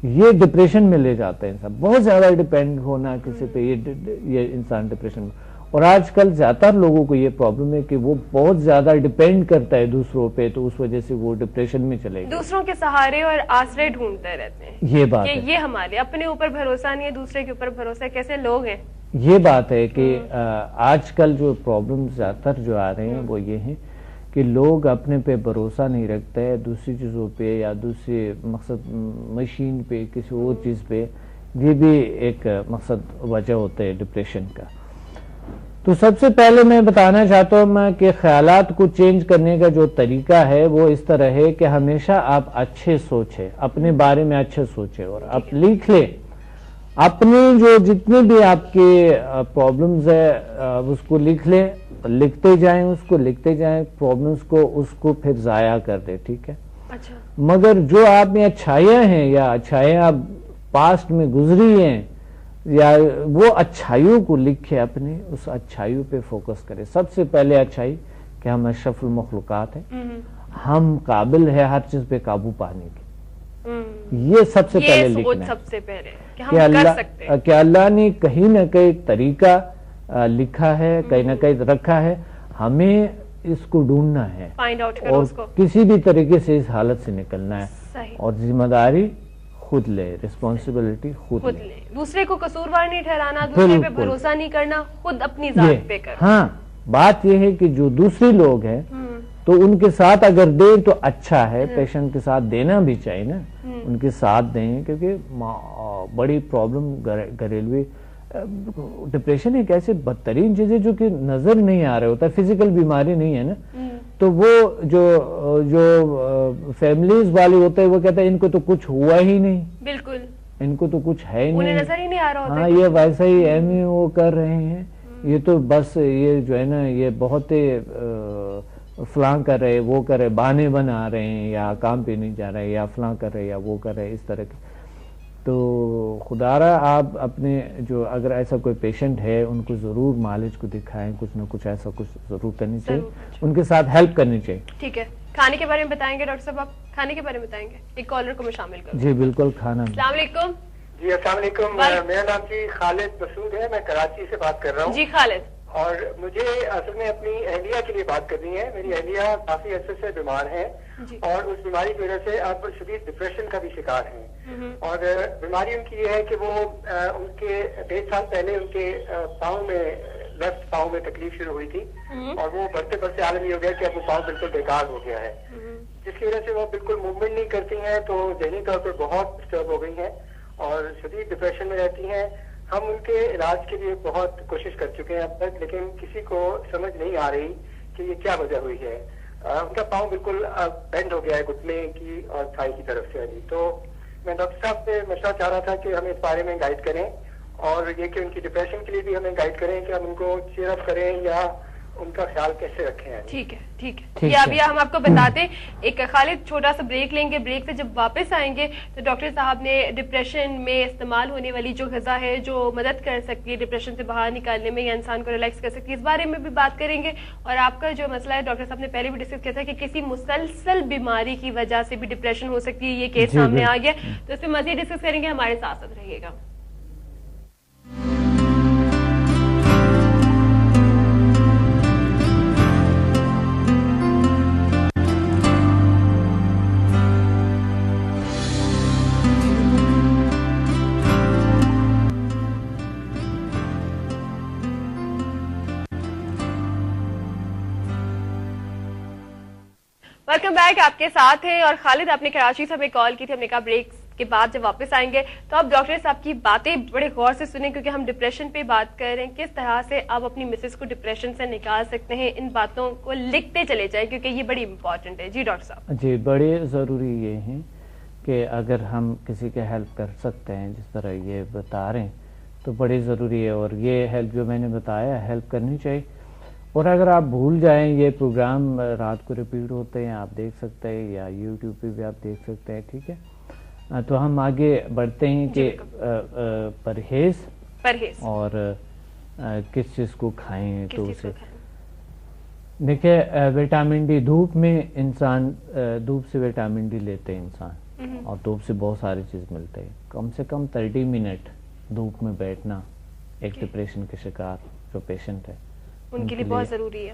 یہ ڈپریشن میں لے جاتا ہے انسان، بہت زیادہ ڈیپینڈ ہونا کسی پہ، یہ انسان ڈپریشن میں۔ اور آج کل زیادہ تر لوگوں کو یہ پرابلم ہے کہ وہ بہت زیادہ ڈیپینڈ کرتا ہے دوسروں پہ، تو اس وجہ سے وہ ڈپریشن میں چلے گا، دوسروں کے سہارے اور آسرے ڈھونڈتے رہتے ہیں۔ یہ بات ہے، یہ ہمارے اپنے اوپر بھروسہ نہیں ہے، دوسرے کے اوپر بھروسہ ہے، کیسے لوگ ہیں۔ یہ بات ہے کہ آج کل جو پرابلم زیادہ تر جو آ رہے ہیں وہ یہ ہیں کہ لوگ اپنے پہ بھروسہ نہیں رکھتے، دوسری چیزوں پہ یا دوسری مقصد مشین پہ، کسی اور چیز پہ۔ یہ بھی ایک مقصد وجہ ہوتا ہے ڈپریشن کا۔ تو سب سے پہلے میں بتانا چاہتا ہوں میں کہ خیالات کو چینج کرنے کا جو طریقہ ہے وہ اس طرح ہے کہ ہمیشہ آپ اچھے سوچیں، اپنے بارے میں اچھے سوچیں، اور آپ لکھ لیں اپنی جو جتنے بھی آپ کے پرابلمز ہے اس کو لکھ لیں، لکھتے جائیں، اس کو لکھتے جائیں پرابلمز کو، اس کو پھر ضائع کر دیں، ٹھیک ہے۔ اچھا، مگر جو آپ میں اچھائیاں ہیں یا اچھائیاں آپ پاسٹ میں گزری ہیں یا وہ اچھائیوں کو لکھے، اپنے اس اچھائیوں پہ فوکس کرے۔ سب سے پہلے اچھائی کہ ہم اشرف المخلوقات ہیں، ہم قابل ہے ہر چیز پہ قابو پانے کی، یہ سب سے پہلے لکھنا ہے سب سے پہلے کہ ہم کر سکتے ہیں کہ اللہ نے کہیں نہ کہیں طریقہ لکھا ہے، کہیں نہ کہیں رکھا ہے، ہمیں اس کو ڈھونڈنا ہے اور کسی بھی طریقے سے اس حالت سے نکلنا ہے، اور ذمہ داری خود لے، ریسپانسبلٹی خود لے، دوسرے کو قصوروار نہیں ٹھہرانا، دوسرے پہ بھروسہ نہیں کرنا، خود اپنی ذات پہ کرنا۔ ہاں، بات یہ ہے کہ جو دوسرے لوگ ہیں تو ان کے ساتھ اگر دیں تو اچھا ہے، پیشنٹ کے ساتھ دینا بھی چاہیے نا، ان کے ساتھ دیں، کیونکہ بڑی پرابلم گھریلوی ڈپریشن ایک ایسے بدترین چیز ہے جو کہ نظر نہیں آ رہا ہوتا، فزیکل بیماری نہیں ہے نا، تو وہ جو فیملیز والے ہوتے ہیں وہ کہتے ہیں ان کو تو کچھ ہوا ہی نہیں، بالکل ان کو تو کچھ ہے انہیں نہیں، نظر ہی نہیں آ رہا ہوتا، ہاں یہ ویسا ہی ایم ای وہ کر رہے ہیں، یہ تو بس یہ جو ہے نا یہ بہت فلاں کر رہے، وہ کر رہے، بہانے بنا رہے ہیں، یا کام پہ نہیں جا رہے، یا فلاں کر رہے، یا وہ کر رہے، اس طرح کے۔ تو خدا را آپ اپنے جو اگر ایسا کوئی پیشنٹ ہے ان کو ضرور معالج کو دکھائیں، کچھ نہ کچھ ایسا کچھ ضرور کرنی چاہیے، ان کے ساتھ ہیلپ کرنی چاہیے۔ ٹھیک ہے، کھانے کے بارے میں بتائیں گے ڈاکٹر صاحب؟ آپ کھانے کے بارے میں بتائیں گے، ایک کالر کو میں شامل کروں۔ جی بالکل، کھانا۔ السلام علیکم۔ جی السلام علیکم، میرا نام جی خالد مسعود ہے، میں کراچی سے بات کر رہا ہوں۔ جی خالد، اور مجھے اصل میں اپنی اہلیہ کے لیے بات کرنی ہے۔ میری اہلیہ کافی عرصے سے بیمار ہیں اور اس بیماری کی وجہ سے اب شدید ڈپریشن کا بھی شکار ہیں، اور بیماری ان کی یہ ہے کہ وہ ان کے 1.5 سال پہلے ان کے پاؤں میں، لیفٹ پاؤں میں تکلیف شروع ہوئی تھی، اور وہ بڑھتے بڑھتے عالم یہ ہو گیا کہ اب وہ پاؤں بالکل بیکار ہو گیا ہے، جس کی وجہ سے وہ بالکل موومنٹ نہیں کرتی ہیں، تو ذہنی طور پر بہت ڈسٹرب ہو گئی ہیں اور شدید ڈپریشن میں رہتی ہیں۔ ہم ان کے علاج کے لیے بہت کوشش کر چکے ہیں اب تک، لیکن کسی کو سمجھ نہیں آ رہی کہ یہ کیا وجہ ہوئی ہے۔ ان کا پاؤں بالکل بینڈ ہو گیا ہے گھٹنے کی اور تھائی کی طرف سے۔ تو میں ڈاکٹر صاحب سے مشورہ چاہ رہا تھا کہ ہمیں اس بارے میں گائیڈ کریں، اور یہ کہ ان کی ڈپریشن کے لیے بھی ہمیں گائیڈ کریں کہ ہم ان کو چیئر اپ کریں یا ان کا خیال کیسے رکھیں۔ ٹھیک ہے، ٹھیک ہے، یہ ابھی ہم آپ کو بتاتے ہیں۔ ایک خالد چھوٹا سا بریک لیں گے، بریک سے جب واپس آئیں گے تو ڈاکٹر صاحب نے ڈپریشن میں استعمال ہونے والی جو غذا ہے جو مدد کر سکتی ہے ڈپریشن سے باہر نکالنے میں یا انسان کو ریلیکس کر سکتی ہے، اس بارے میں بھی بات کریں گے۔ اور آپ کا جو مسئلہ ہے ڈاکٹر صاحب نے پہلے بھی ڈسکس کیا تھا کہ کسی مسلسل بیماری کی وجہ سے بھی ڈپریشن ہو سکتی ہے، یہ کیس سامنے آ گیا، تو اس پہ مزید ڈسکس کریں گے، ہمارے ساتھ ساتھ رہیے گا۔ ویلکم بیک، آپ کے ساتھ ہیں، اور خالد آپ نے کراچی سے ہمیں کال کی تھی، ہم نے کہا بریک کے بعد جب واپس آئیں گے تو آپ ڈاکٹر صاحب کی باتیں بڑے غور سے سنیں، کیونکہ ہم ڈپریشن پہ بات کر رہے ہیں، کس طرح سے آپ اپنی مسز کو ڈپریشن سے نکال سکتے ہیں، ان باتوں کو لکھتے چلے جائیں کیونکہ یہ بڑی امپورٹنٹ ہے۔ جی ڈاکٹر صاحب۔ جی بڑی ضروری یہ ہے کہ اگر ہم کسی کے ہیلپ کر سکتے ہیں جس طرح یہ بتا رہے ہیں تو بڑی ضروری ہے، اور یہ ہیلپ جو میں نے بتایا ہیلپ کرنی چاہیے۔ اور اگر آپ بھول جائیں، یہ پروگرام رات کو ریپیٹ ہوتے ہیں، آپ دیکھ سکتے ہیں، یا یوٹیوب پہ بھی آپ دیکھ سکتے ہیں، ٹھیک ہے؟ تو ہم آگے بڑھتے ہیں کہ پرہیز اور کس چیز کو کھائیں، تو اسے دیکھیں وٹامن ڈی، دھوپ میں انسان دھوپ سے وٹامن ڈی لیتے ہیں انسان، اور دھوپ سے بہت ساری چیز ملتے ہیں، کم سے کم 30 منٹ دھوپ میں بیٹھنا ایک ڈپریشن کے شکار جو پیشنٹ ہے ان کے لیے بہت ضروری ہے،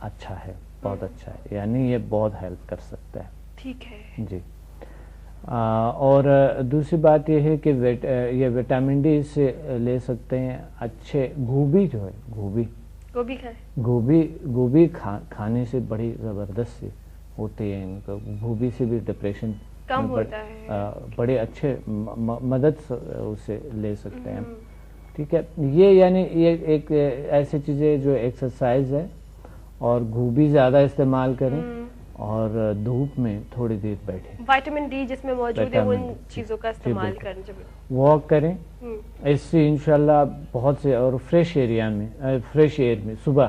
اچھا ہے، بہت اچھا ہے، یعنی یہ بہت ہیلپ کر سکتا ہے۔ ٹھیک ہے جی۔ اور دوسری بات یہ ہے کہ یہ وٹامن ڈی سے لے سکتے ہیں اچھے گوبھی، جو ہے گوبھی کھانے سے بڑی زبردست ہوتی ہے، ان کا گوبھی سے بھی ڈپریشن کم ہوتا ہے، بڑے اچھے مدد اسے لے سکتے ہیں، ٹھیک ہے؟ یہ یعنی یہ ایک ایسی چیز ہے جو ایکسرسائز ہے، اور گوبھی زیادہ استعمال کریں اور دھوپ میں تھوڑی دیر بیٹھیں، وٹامن ڈی جس میں موجود ہے ان چیزوں کا استعمال کریں، واک کریں، اس سے انشاءاللہ بہت سے، اور فریش ایریا میں، فریش ایئر میں صبح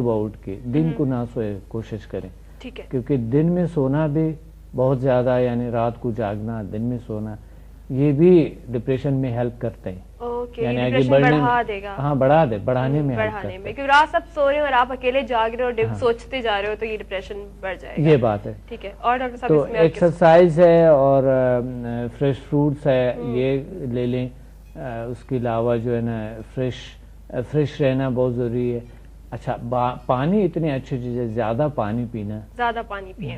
اٹھ کے دن کو نہ سوئے کوشش کریں، ٹھیک ہے؟ کیونکہ دن میں سونا بھی بہت زیادہ، یعنی رات کو جاگنا، دن میں سونا یہ بھی ڈپریشن میں ہیلپ کرتے ہیں. یعنی آگے بڑھا دے گا. ہاں بڑھانے میں کیونکہ رات سب سو رہے ہیں اور آپ اکیلے جاگ رہے ہو سوچتے جا رہے ہو تو یہ ڈپریشن بڑھ جائے گا. یہ بات ہے. ٹھیک ہے. اور ڈاکٹر صاحب تو ایکسرسائز ہے اور فریش فروٹس ہے یہ لے لیں. اس کے علاوہ جو ہے نا فریش رہنا بہت ضروری ہے. اچھا پانی اتنی اچھی چیز ہے. زیادہ پانی پینا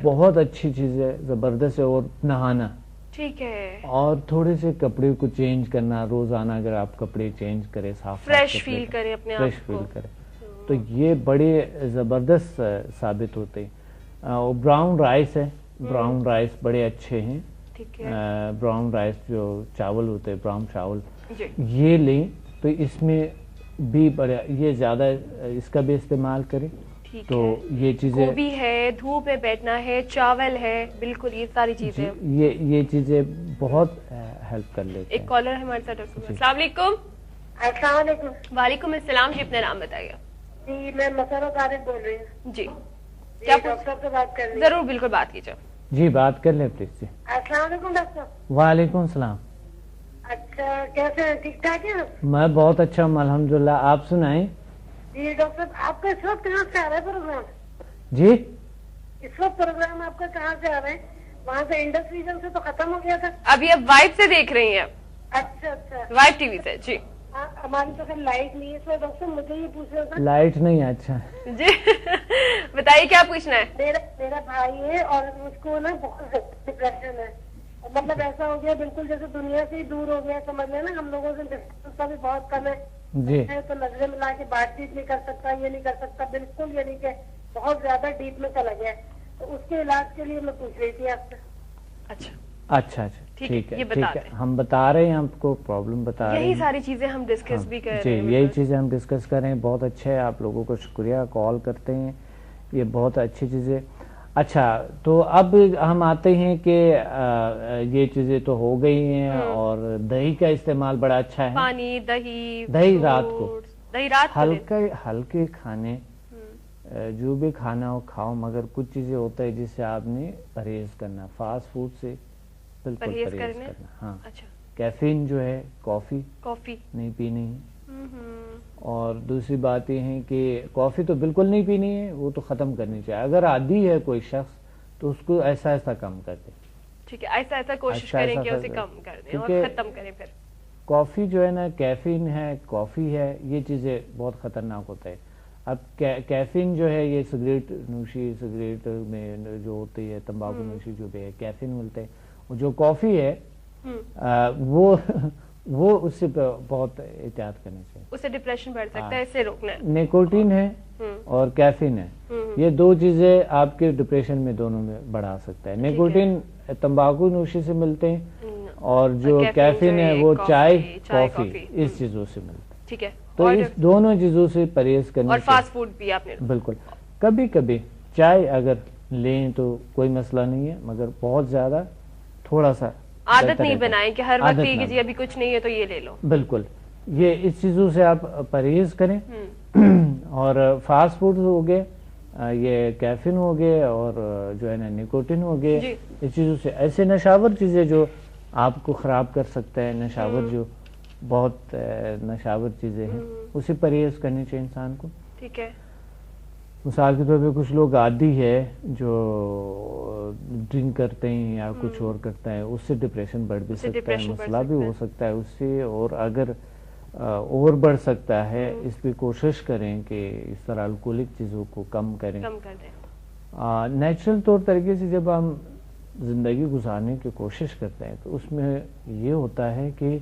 بہت اچھی چیز ہے, زبردست ہے. اور نہانا. ٹھیک ہے. اور تھوڑے سے کپڑے کو چینج کرنا روزانہ. اگر آپ کپڑے چینج کریں صاف فریش فیل کریں اپنے آپ کو تو یہ بڑے زبردست ثابت ہوتے ہیں. اور براؤن رائس ہے. براؤن رائس بڑے اچھے ہیں. براؤن رائس جو چاول ہوتے ہیں براؤن چاول یہ لیں تو اس میں بھی بڑے یہ زیادہ اس کا بھی استعمال کریں. تو یہ چیزیں گوبھی ہے, دھوپ میں بیٹھنا ہے, چاول ہے, بالکل یہ ساری چیزیں یہ چیزیں بہت ہیلپ کر لیتے ہیں. ایک کالر ہے ہمارے ساتھ. السلام علیکم. السلام علیکم. وعلیکم السلام. جی اپنا نام بتائیے. جی میں مسرت عارف بول رہی ہوں. جی کیا ڈاکٹر سے بات کر رہی ہیں؟ ضرور بالکل بات کیجیے. جی بات کر لیں پلیز. جی السلام علیکم ڈاکٹر. وعلیکم السلام. اچھا کیسے ہیں؟ ٹھیک ٹھاک ہے؟ میں بہت اچھا ہوں الحمدللہ. آپ سنائیں. جی ڈاکٹر آپ کا اس وقت کہاں سے آ رہا ہے پروگرام؟ جی اس وقت پروگرام آپ کا کہاں سے آ رہا ہے؟ وہاں سے انڈس ریجن سے تو ختم ہو گیا تھا. ابھی اب وائب سے دیکھ رہی ہیں؟ اچھا وائب ٹی وی سے. جی ہماری تو پھر لائٹ نہیں ہے اس وقت. ڈاکٹر مجھے یہ پوچھنا تھا. لائٹ نہیں ہے. اچھا جی بتائیے کیا پوچھنا ہے. میرا بھائی ہے اور اس کو نا بہت ڈپریشن ہے. مطلب ایسا ہو گیا بالکل جیسے دنیا سے ہی دور ہو گیا. سمجھ لیں نا ہم لوگوں سے ڈسٹینس کا بھی بہت کم ہے. جی تو نظریں ملا کے بات چیت نہیں کر سکتا, یہ نہیں کر سکتا بالکل. یعنی کہ بہت زیادہ ڈیپ میں چلا گیا. تو اس کے علاج کے لیے میں پوچھ رہی تھی آپ سے. اچھا ٹھیک ہے. ہم بتا رہے ہیں آپ کو پرابلم بتا رہے ہیں. یہی ساری چیزیں ہم ڈسکس بھی کر رہے ہیں. جی یہی چیزیں ہم ڈسکس کر رہے ہیں. بہت اچھا ہے. آپ لوگوں کو شکریہ کال کرتے ہیں. یہ بہت اچھی چیز ہے. اچھا تو اب ہم آتے ہیں کہ یہ چیزیں تو ہو گئی ہیں اور دہی کا استعمال بڑا اچھا ہے. پانی دہی رات کو ہلکے کھانے جو بھی کھانا ہو کھاؤ, مگر کچھ چیزیں ہوتا ہے جس سے آپ نے پرہیز کرنا. فاسٹ فوڈ سے بالکل پرہیز کرنا. ہاں کیفین جو ہے کافی نہیں پینی ہے. اور دوسری بات یہ ہے کہ کافی تو بالکل نہیں پینی ہے, وہ تو ختم کرنی چاہیے. اگر عادی ہے کوئی شخص تو اس کو ایسا کم کر دے. ٹھیک ہے. ایسا کوشش کریں کہ اسے کم کر دیں اور ختم کریں. پھر کافی جو ہے نا کیفین ہے کافی ہے یہ چیزیں بہت خطرناک ہوتا ہے. اب کیفین جو ہے یہ سگریٹ میں جو ہوتی ہے تمباکو نوشی جو بھی ہے کیفین ملتے ہیں. اور جو کافی ہے وہ اس سے بہت احتیاط کرنی چاہیے. اس سے ڈپریشن بڑھ سکتا ہے. اسے روکنا ہے. نیکوٹین ہے اور کیفین ہے. یہ دو چیزیں آپ کے ڈپریشن میں دونوں میں بڑھا سکتا ہے. نیکوٹین تمباکو نوشی سے ملتے ہیں اور جو کیفین ہے وہ چائے کافی اس چیزوں سے ملتا ہے. ٹھیک ہے. تو اس دونوں چیزوں سے پرہیز کرنا. اور فاسٹ فوڈ بھی آپ نے بالکل. کبھی چائے اگر لیں تو کوئی مسئلہ نہیں ہے, مگر بہت زیادہ تھوڑا سا عادت نہیں بنائیں کہ ہر وقت یہ کہ ابھی کچھ نہیں ہے تو یہ لے لو. بالکل. یہ اس چیزوں سے آپ پرہیز کریں. اور فاسٹ فوڈ ہو گئے, یہ کیفین ہو گئے اور جو ہے نا نیکوٹین ہو گئے. اس چیزوں سے ایسے نشاور چیزیں جو آپ کو خراب کر سکتا ہے, نشاور جو بہت نشاور چیزیں ہیں اسے پرہیز کرنی چاہیے انسان کو. ٹھیک ہے. مثال کے طور پہ کچھ لوگ عادی ہے جو ڈرنک کرتے ہیں یا کچھ اور کرتا ہے, اس سے ڈپریشن بڑھ بھی سکتا ہے, مسئلہ بھی ہو سکتا ہے اس سے. اور اگر اور بڑھ سکتا ہے اس پہ کوشش کریں کہ اس طرح الکولک چیزوں کو کم کریں. نیچرل طور طریقے سے جب ہم زندگی گزارنے کی کوشش کرتے ہیں تو اس میں یہ ہوتا ہے کہ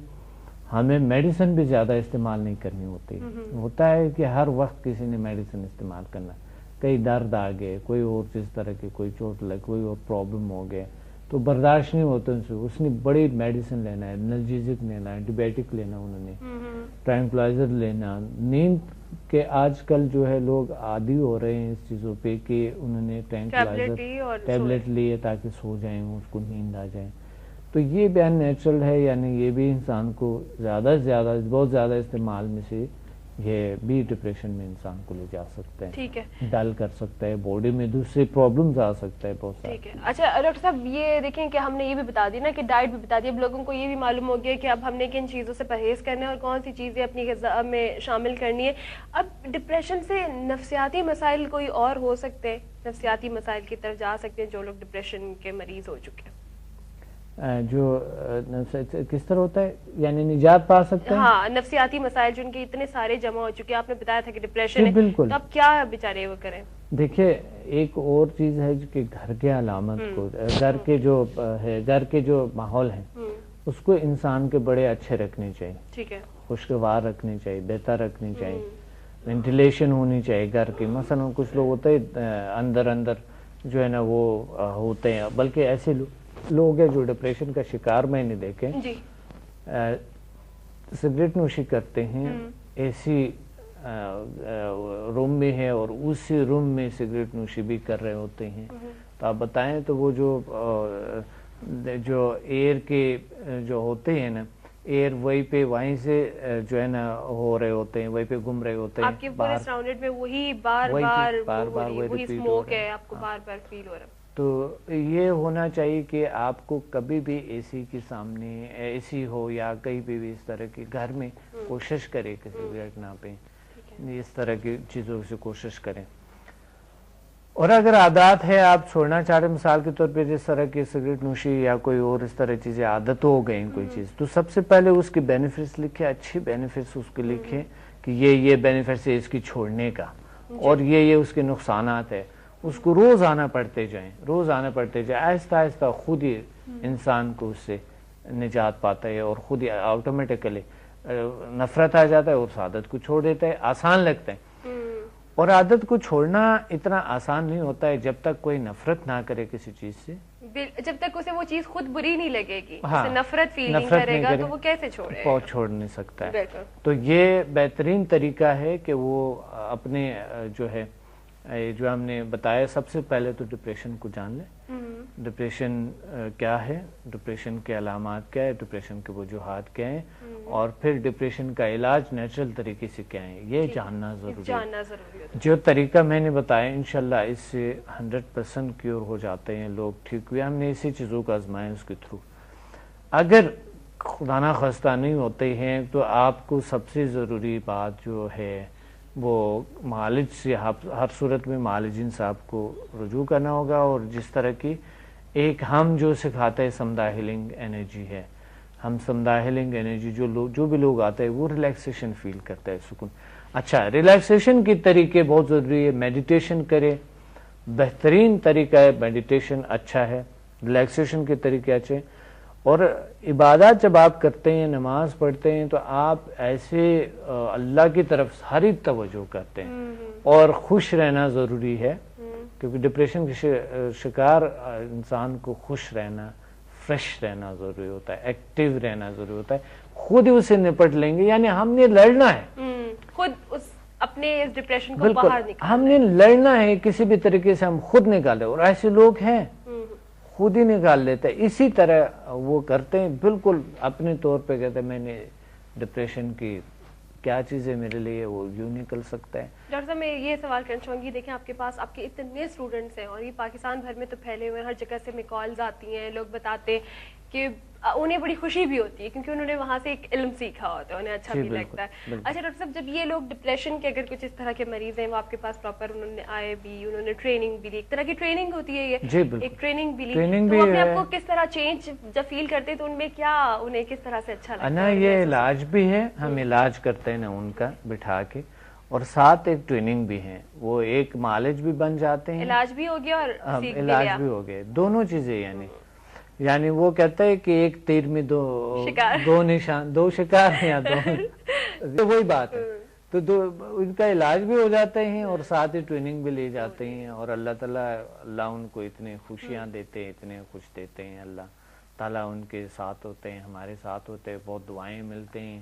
ہمیں میڈیسن بھی زیادہ استعمال نہیں کرنی ہوتی. ہوتا ہے کہ ہر وقت کسی نے میڈیسن استعمال کرنا, کئی درد آ گئے, کوئی اور جس طرح کی کوئی چوٹ لگ, کوئی اور پرابلم ہو گیا تو برداشت نہیں ہوتا ان سے. اس نے بڑی میڈیسن لینا ہے, انرجیزک لینا ہے, اینٹی بائیوٹک لینا, انہوں نے ٹرانکلائزر لینا. نیند کے آج کل جو ہے لوگ عادی ہو رہے ہیں اس چیزوں پہ کہ انہوں نے ٹرانکلائزر ٹیبلٹ لیے تاکہ سو جائیں, اس کو نیند آ جائے. تو یہ بھی ان نیچرل ہے, یعنی یہ بھی انسان کو زیادہ سے زیادہ بہت زیادہ استعمال میں سے یہ بھی ڈپریشن میں انسان کو لے جا سکتا ہے, ٹھیک ہے, ڈل کر سکتا ہے, باڈی میں دوسری پرابلمز آ سکتا ہے بہت سارے. ٹھیک ہے. اچھا ڈاکٹر صاحب یہ دیکھیں کہ ہم نے یہ بھی بتا دی نا کہ ڈائٹ بھی بتا دی, اب لوگوں کو یہ بھی معلوم ہو گیا کہ اب ہم نے کن چیزوں سے پرہیز کرنا ہے اور کون سی چیزیں اپنی غذا میں شامل کرنی ہے. اب ڈپریشن سے نفسیاتی مسائل کوئی اور ہو سکتے ہیں, نفسیاتی مسائل کی طرف جا سکتے ہیں جو لوگ ڈپریشن کے مریض ہو چکے ہیں؟ جو کس طرح ہوتا ہے, یعنی نجات پا سکتے ہیں؟ ہاں, نفسیاتی مسائل جن کے اتنے سارے جمع ہو چکے ہیں, آپ نے بتایا تھا کہ ڈپریشن ہے, بالکل. تو اب کیا بیچارے وہ کریں؟ دیکھیے ایک اور چیز ہے کہ گھر کے علامت کو, گھر کے جو ماحول ہیں اس کو انسان کے بڑے اچھے رکھنے چاہیے, ٹھیک ہے, خوشگوار رکھنے چاہیے, بہتر رکھنی چاہیے, وینٹیلیشن ہونی چاہیے گھر کی. مثلا کچھ لوگ ہوتے ہیں اندر جو ہے نا وہ ہوتے ہیں, بلکہ ایسے لوگ ہیں جو ڈپریشن کا شکار میں نے دیکھے, جی, سگریٹ نوشی کرتے ہیں, ایسی روم میں ہے اور اسی روم میں سگریٹ نوشی بھی کر رہے ہوتے ہیں. تو آپ بتائیں تو وہ جو ایئر کے جو ہوتے ہیں نا, ایئر وہیں پہ وہیں سے جو ہے نا ہو رہے ہوتے ہیں, وہیں پہ گھوم رہے ہوتے ہیں, آپ کے پورے سراؤنڈڈ میں وہی بار وہی اسموک ہے, آپ کو بار بار فیل ہو رہا ہے. تو یہ ہونا چاہیے کہ آپ کو کبھی بھی اے سی کے سامنے, اے سی ہو یا کہیں بھی اس طرح کی گھر میں کوشش کرے کہ سگریٹ نہ پئیں, اس طرح کی چیزوں سے کوشش کریں. اور اگر عادات ہے آپ چھوڑنا چاہ رہے, مثال کے طور پہ جس طرح کی سگریٹ نوشی یا کوئی اور اس طرح چیزیں عادت ہو گئیں کوئی چیز, تو سب سے پہلے اس کے بینیفٹس لکھے, اچھی بینیفٹس اس کے لکھے کہ یہ بینیفٹس ہے اس کی چھوڑنے کا, اور یہ اس کے نقصانات ہے. اس کو روز آنا پڑتے جائیں, آہستہ آہستہ خود ہی انسان کو اس سے نجات پاتا ہے, اور خود ہی آٹومیٹکلی نفرت آ جاتا ہے اور اس عادت کو چھوڑ دیتا ہے. آسان لگتا ہے, اور عادت کو چھوڑنا اتنا آسان نہیں ہوتا ہے جب تک کوئی نفرت نہ کرے کسی چیز سے, جب تک اسے وہ چیز خود بری نہیں لگے گی, ہاں, نفرت فیل نہیں کرے گا تو وہ کیسے چھوڑے گا, چھوڑ نہیں سکتا ہے. تو یہ بہترین طریقہ ہے کہ وہ اپنے جو ہے جو ہم نے بتایا, سب سے پہلے تو ڈپریشن کو جان لیں. ڈپریشن کیا ہے, ڈپریشن کے علامات کیا ہے, ڈپریشن کے وجوہات کیا ہیں, اور پھر ڈپریشن کا علاج نیچرل طریقے سے کیا ہے, یہ جاننا ضروری ہے. جو طریقہ میں نے بتایا انشاءاللہ اس سے 100% کیور ہو جاتے ہیں لوگ, ٹھیک ہوئے. ہم نے اسی چیزوں کا آزمایا اس کے تھرو. اگر خدا نخواستہ نہیں ہوتے ہیں تو آپ کو سب سے ضروری بات جو ہے وہ معالج سے, ہر صورت میں معالجین صاحب کو رجوع کرنا ہوگا. اور جس طرح کی ایک ہم جو سکھاتے ہیں سمدھا ہیلنگ انرجی ہے, ہم سمدھا ہیلنگ انرجی جو بھی لوگ آتے ہیں وہ ریلیکسیشن فیل کرتا ہے, سکون. اچھا, ریلیکسیشن کے طریقے بہت ضروری ہے. میڈیٹیشن کرے, بہترین طریقہ ہے میڈیٹیشن, اچھا ہے. ریلیکسیشن کے طریقے اچھے, اور عبادات جب آپ کرتے ہیں, نماز پڑھتے ہیں, تو آپ ایسے اللہ کی طرف ساری توجہ کرتے ہیں. اور خوش رہنا ضروری ہے, کیونکہ ڈپریشن کے شکار انسان کو خوش رہنا, فریش رہنا ضروری ہوتا ہے, ایکٹیو رہنا ضروری ہوتا ہے. خود ہی اسے نپٹ لیں گے, یعنی ہم نے لڑنا ہے, خود اپنے اس ڈپریشن کو باہر نکالنا, ہم نے لڑنا ہے کسی بھی طریقے سے, ہم خود نکالے. اور ایسے لوگ ہیں خود ہی نکال لیتے ہیں, اسی طرح وہ کرتے ہیں بالکل اپنے طور پہ, کہتے ہیں میں نے ڈپریشن کی کیا چیزیں میرے لیے, وہ یوں نکل سکتا ہے. ڈاکٹر صاحب میں یہ سوال کرنا چاہوں گی, دیکھیں آپ کے پاس آپ کے اتنے اسٹوڈنٹس ہیں, اور یہ پاکستان بھر میں تو پھیلے ہوئے ہیں, ہر جگہ سے میں کالز آتی ہیں, لوگ بتاتے ہیں کہ انہیں بڑی خوشی بھی ہوتی ہے کیونکہ انہوں نے وہاں سے ایک علم سیکھا ہوتا ہے, انہیں اچھا بھی لگتا ہے. اچھا ڈاکٹر صاحب, جب یہ لوگ ڈپریشن کے اگر کچھ اس طرح کے مریض ہیں, وہ آپ کے پاس پراپر انہوں نے آئے بھی, انہوں نے ٹریننگ بھی لی, ایک طرح کی ٹریننگ ہوتی ہے یہ, ایک ٹریننگ بھی لی, تو وہ اپنے آپ کو کس طرح چینج جب فیل کرتے ہیں تو ان میں کیا انہیں کس طرح سے اچھا لگتا ہے؟ یہ علاج بھی ہے, ہم علاج کرتے ہیں نا ان کا بٹھا کے, اور ساتھ ایک ٹریننگ بھی ہے, وہ ایک معالج بھی بن جاتے ہیں, علاج بھی ہو گیا اور علاج بھی ہو گئے, دونوں چیزیں. یعنی وہ کہتا ہے کہ ایک تیر میں دو نشان, دو شکار ہیں, یا دو وہی بات ہے. تو ان کا علاج بھی ہو جاتے ہیں اور ساتھ ہی ٹریننگ بھی لے جاتے ہیں, اور اللہ تعالیٰ ان کو اتنے خوشیاں دیتے ہیں, اتنے خوش دیتے ہیں. اللہ تعالیٰ ان کے ساتھ ہوتے ہیں, ہمارے ساتھ ہوتے ہیں, بہت دعائیں ملتے ہیں,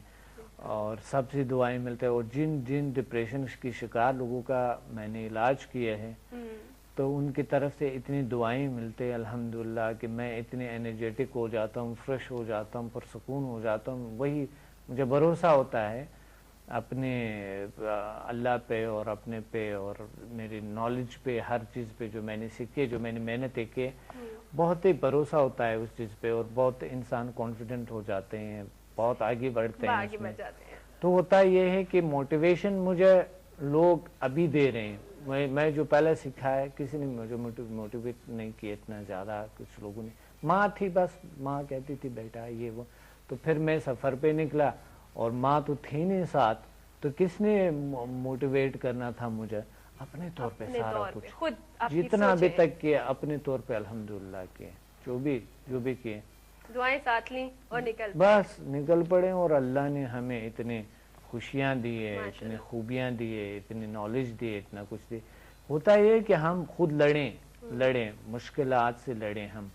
اور سب سے دعائیں ملتے ہیں. اور جن ڈپریشن کی شکار لوگوں کا میں نے علاج کیا ہے, تو ان کی طرف سے اتنی دعائیں ملتے ہیں الحمدللہ, کہ میں اتنے انرجیٹک ہو جاتا ہوں, فریش ہو جاتا ہوں, پرسکون ہو جاتا ہوں. وہی مجھے بھروسہ ہوتا ہے اپنے اللہ پہ اور اپنے پہ اور میری نالج پہ، ہر چیز پہ جو میں نے سیکھی، جو میں نے محنتیں کی، بہت ہی بھروسہ ہوتا ہے اس چیز پہ، اور بہت انسان کانفیڈنٹ ہو جاتے ہیں، بہت آگے بڑھتے ہیں اس میں۔ تو ہوتا یہ ہے کہ موٹیویشن مجھے لوگ ابھی دے رہے ہیں، میں جو پہلے سیکھا ہے کسی نے مجھے موٹیویٹ نہیں کیا اتنا زیادہ، کچھ لوگوں نے، ماں تھی بس، ماں کہتی تھی بیٹا یہ وہ، تو پھر میں سفر پہ نکلا اور ماں تو تھی نہیں ساتھ، تو کس نے موٹیویٹ کرنا تھا مجھے؟ اپنے طور پہ سارا کچھ، جتنا ابھی تک کیا اپنے طور پہ الحمدللہ کیے، جو بھی کیے، دعائیں ساتھ لیں اور بس نکل پڑے، اور اللہ نے ہمیں اتنے خوشیاں دیے، اتنے خوبیاں دیے، اتنی نالج دیے، اتنا کچھ دیے۔ ہوتا یہ کہ ہم خود لڑیں، مشکلات سے لڑیں، ہم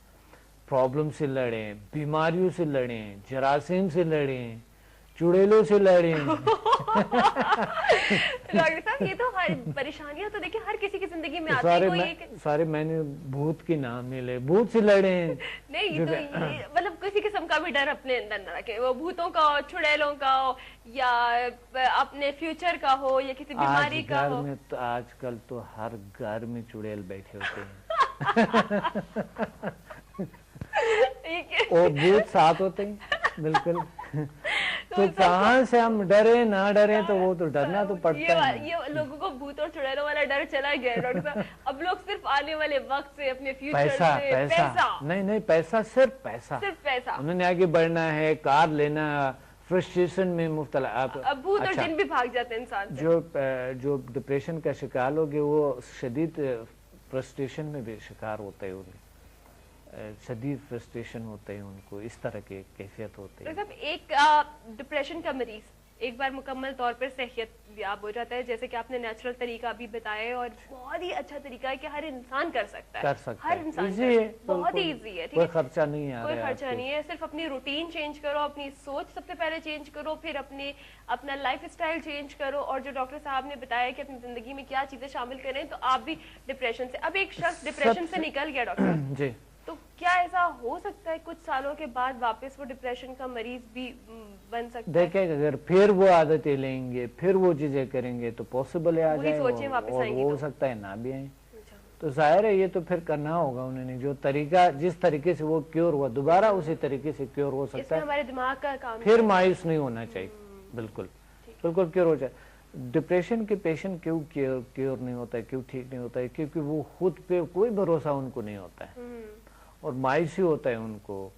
پرابلم سے لڑیں، بیماریوں سے لڑیں، جراثیم سے لڑیں، چڑیلوں سے لڑیں۔ ڈاکٹر صاحب یہ تو ہر پریشانیاں تو دیکھیں ہر کسی کی زندگی میں آتی ہے، سارے میں نے بھوت کی نام نہیں لے، بھوت سے لڑیں نہیں، تو مطلب کسی قسم کا بھی ڈر اپنے اندر نہ رکھیں، وہ بھوتوں کا ہو، چڑیلوں کا ہو، یا اپنے فیوچر کا ہو، یا کسی بیماری کا ہو۔ آج کل تو ہر گھر میں چڑیل بیٹھے ہوتے ہیں، اور بھوت ساتھ ہوتے ہیں، بالکل۔ تو کہاں سے ہم ڈرے نہ ڈرے، تو وہ تو ڈرنا تو پڑتا ہے۔ یہ لوگوں کو بھوت اور چڑیلوں والا ڈر چلا گیا ڈاکٹر صاحب، اب لوگ صرف آنے والے وقت سے، اپنے فیوچر سے، پیسہ نہیں، پیسہ، صرف پیسہ، انہوں نے آگے بڑھنا ہے، کار لینا، فرسٹریشن میں مبتلا۔ اب بھوت اور جن بھی بھاگ جاتے ہیں انسان سے۔ جو ڈپریشن کا شکار ہوگے وہ شدید فرسٹریشن میں بھی شکار ہوتے ہیں، شدید فرسٹریشن ہوتے ہیں ان کو، اس طرح کے کیفیت ہوتے ہیں۔ ایک ڈپریشن کا مریض ایک بار مکمل طور پر صحت یاب ہو جاتا ہے، جیسے کہ آپ نے نیچرل طریقہ بھی بتایا، اور بہت ہی اچھا طریقہ ہے کہ ہر انسان کر سکتا ہے، ہر انسان بہت ہی ایزی ہے، کوئی خرچہ نہیں ہے، کوئی خرچہ نہیں ہے، صرف اپنی روٹین چینج کرو، اپنی سوچ سب سے پہلے چینج کرو، پھر اپنا لائف اسٹائل چینج کرو، اور جو ڈاکٹر صاحب نے بتایا کہ اپنی زندگی میں کیا چیزیں شامل کریں، تو آپ بھی ڈپریشن سے، اب ایک شخص ڈپریشن سے نکل گیا ڈاکٹر صاحب جی، تو کیا ایسا ہو سکتا ہے کچھ سالوں کے بعد واپس وہ ڈپریشن کا مریض بھی بن سکتا ہے؟ دیکھیں اگر پھر وہ عادتیں لیں گے، پھر وہ چیزیں کریں گے، تو پاسبل ہے آ جائے، اور وہ ہو سکتا ہے نہ بھی آئیں، تو ظاہر ہے یہ تو پھر کرنا ہوگا انہوں نے، جو طریقہ جس طریقے سے وہ کیور ہوا دوبارہ اسی طریقے سے کیور ہو سکتا ہے، ہمارے دماغ کا کام، پھر مایوس نہیں ہونا چاہیے، بالکل کیور ہو جائے۔ ڈپریشن کے پیشنٹ کیوں کیور نہیں ہوتا ہے، کیوں ٹھیک نہیں ہوتا ہے؟ کیونکہ وہ خود پہ کوئی بھروسہ ان کو نہیں ہوتا ہے، اور مایوسی ہوتا ہے ان کو،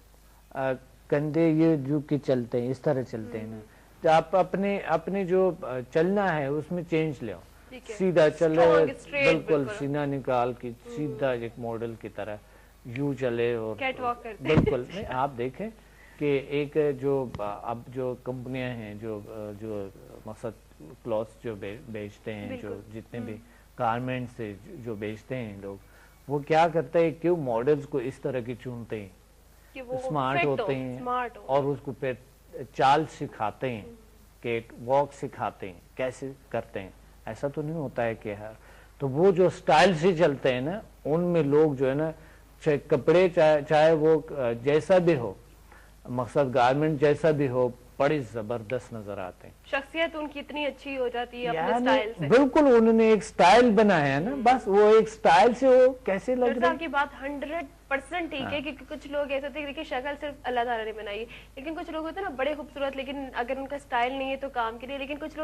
کندھے یہ جو کہ چلتے ہیں اس طرح چلتے ہیں نا، تو آپ اپنے جو چلنا ہے اس میں چینج لے، سیدھا چلے، بالکل سینہ نکال کے سیدھا ایک ماڈل کی طرح یوں چلے، اور بالکل آپ دیکھیں کہ ایک اب جو کمپنیاں ہیں جو مقصد کلوتھس جو بیچتے ہیں، جو جتنے بھی گارمنٹس سے جو بیچتے ہیں لوگ، وہ کیا کرتے ہیں کہ ماڈلز کو اس طرح کی چنتے ہیں، اسمارٹ ہوتے ہیں، اور اس کو پھر چال سکھاتے ہیں، کہ واک سکھاتے ہیں، کیسے کرتے ہیں، ایسا تو نہیں ہوتا ہے کہ تو وہ جو سٹائل سے چلتے ہیں نا، ان میں لوگ جو ہے نا، چاہے کپڑے چاہے وہ جیسا بھی ہو، مقصد گارمنٹ جیسا بھی ہو، بڑی زبردست نظر آتے ہیں، شخصیت ان کی اتنی اچھی ہو جاتی ہے اپنے سٹائل سے، بالکل انہوں نے ایک سٹائل بنایا ہے نا، بس وہ ایک سٹائل سے وہ کیسے لگ رہا ہے۔ کی بات 100% ٹھیک ہے، کیونکہ کچھ لوگ ایسے ہوتے ہیں کہ شکل صرف اللہ تعالیٰ نے بنائی ہے، لیکن کچھ لوگ ہوتے ہیں نا بڑے خوبصورت، لیکن اگر ان کا سٹائل نہیں ہے تو کام کے لیے، لیکن کچھ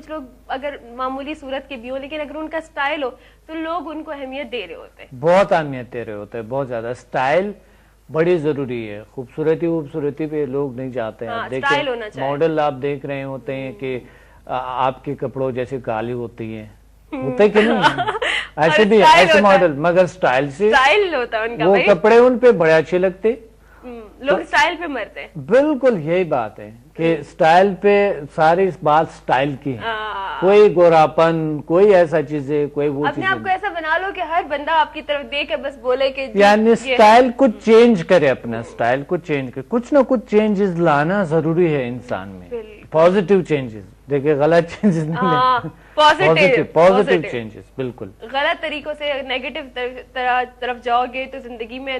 لوگ اگر معمولی صورت کے بھی ہو، لیکن اگر ان کا سٹائل ہو تو لوگ ان کو اہمیت دے رہے ہوتے ہیں، بہت اہمیت دے رہے ہوتے ہیں، بہت زیادہ۔ سٹائل بڑی ضروری ہے، خوبصورتی پہ لوگ نہیں جاتے ہیں، دیکھیں ماڈل آپ دیکھ رہے ہوتے ہیں کہ آپ کے کپڑوں جیسے کالی ہوتی ہیں، ہوتے کہ نہیں، ایسے بھی ایسے ماڈل، مگر سٹائل سے وہ کپڑے ان پہ بڑے اچھے لگتے، لوگ سٹائل پہ مرتے ہیں، بالکل یہی بات ہے کہ سٹائل پہ ساری بات سٹائل کی ہے، کوئی گوراپن، کوئی ایسا چیزیں، کوئی وہ اپنے آپ کو ایسا بنا لو کہ ہر بندہ آپ کی طرف دیکھ کے بس بولے کہ یعنی سٹائل کو چینج کرے، اپنا سٹائل کو چینج کرے، کچھ نہ کچھ چینجز لانا ضروری ہے انسان میں، پازیٹیو چینجز، دیکھیں غلط چینجز نہیں، پازیٹیو چینجز، بالکل۔ غلط طریقوں سے نیگیٹو طرف جاؤ گے تو زندگی میں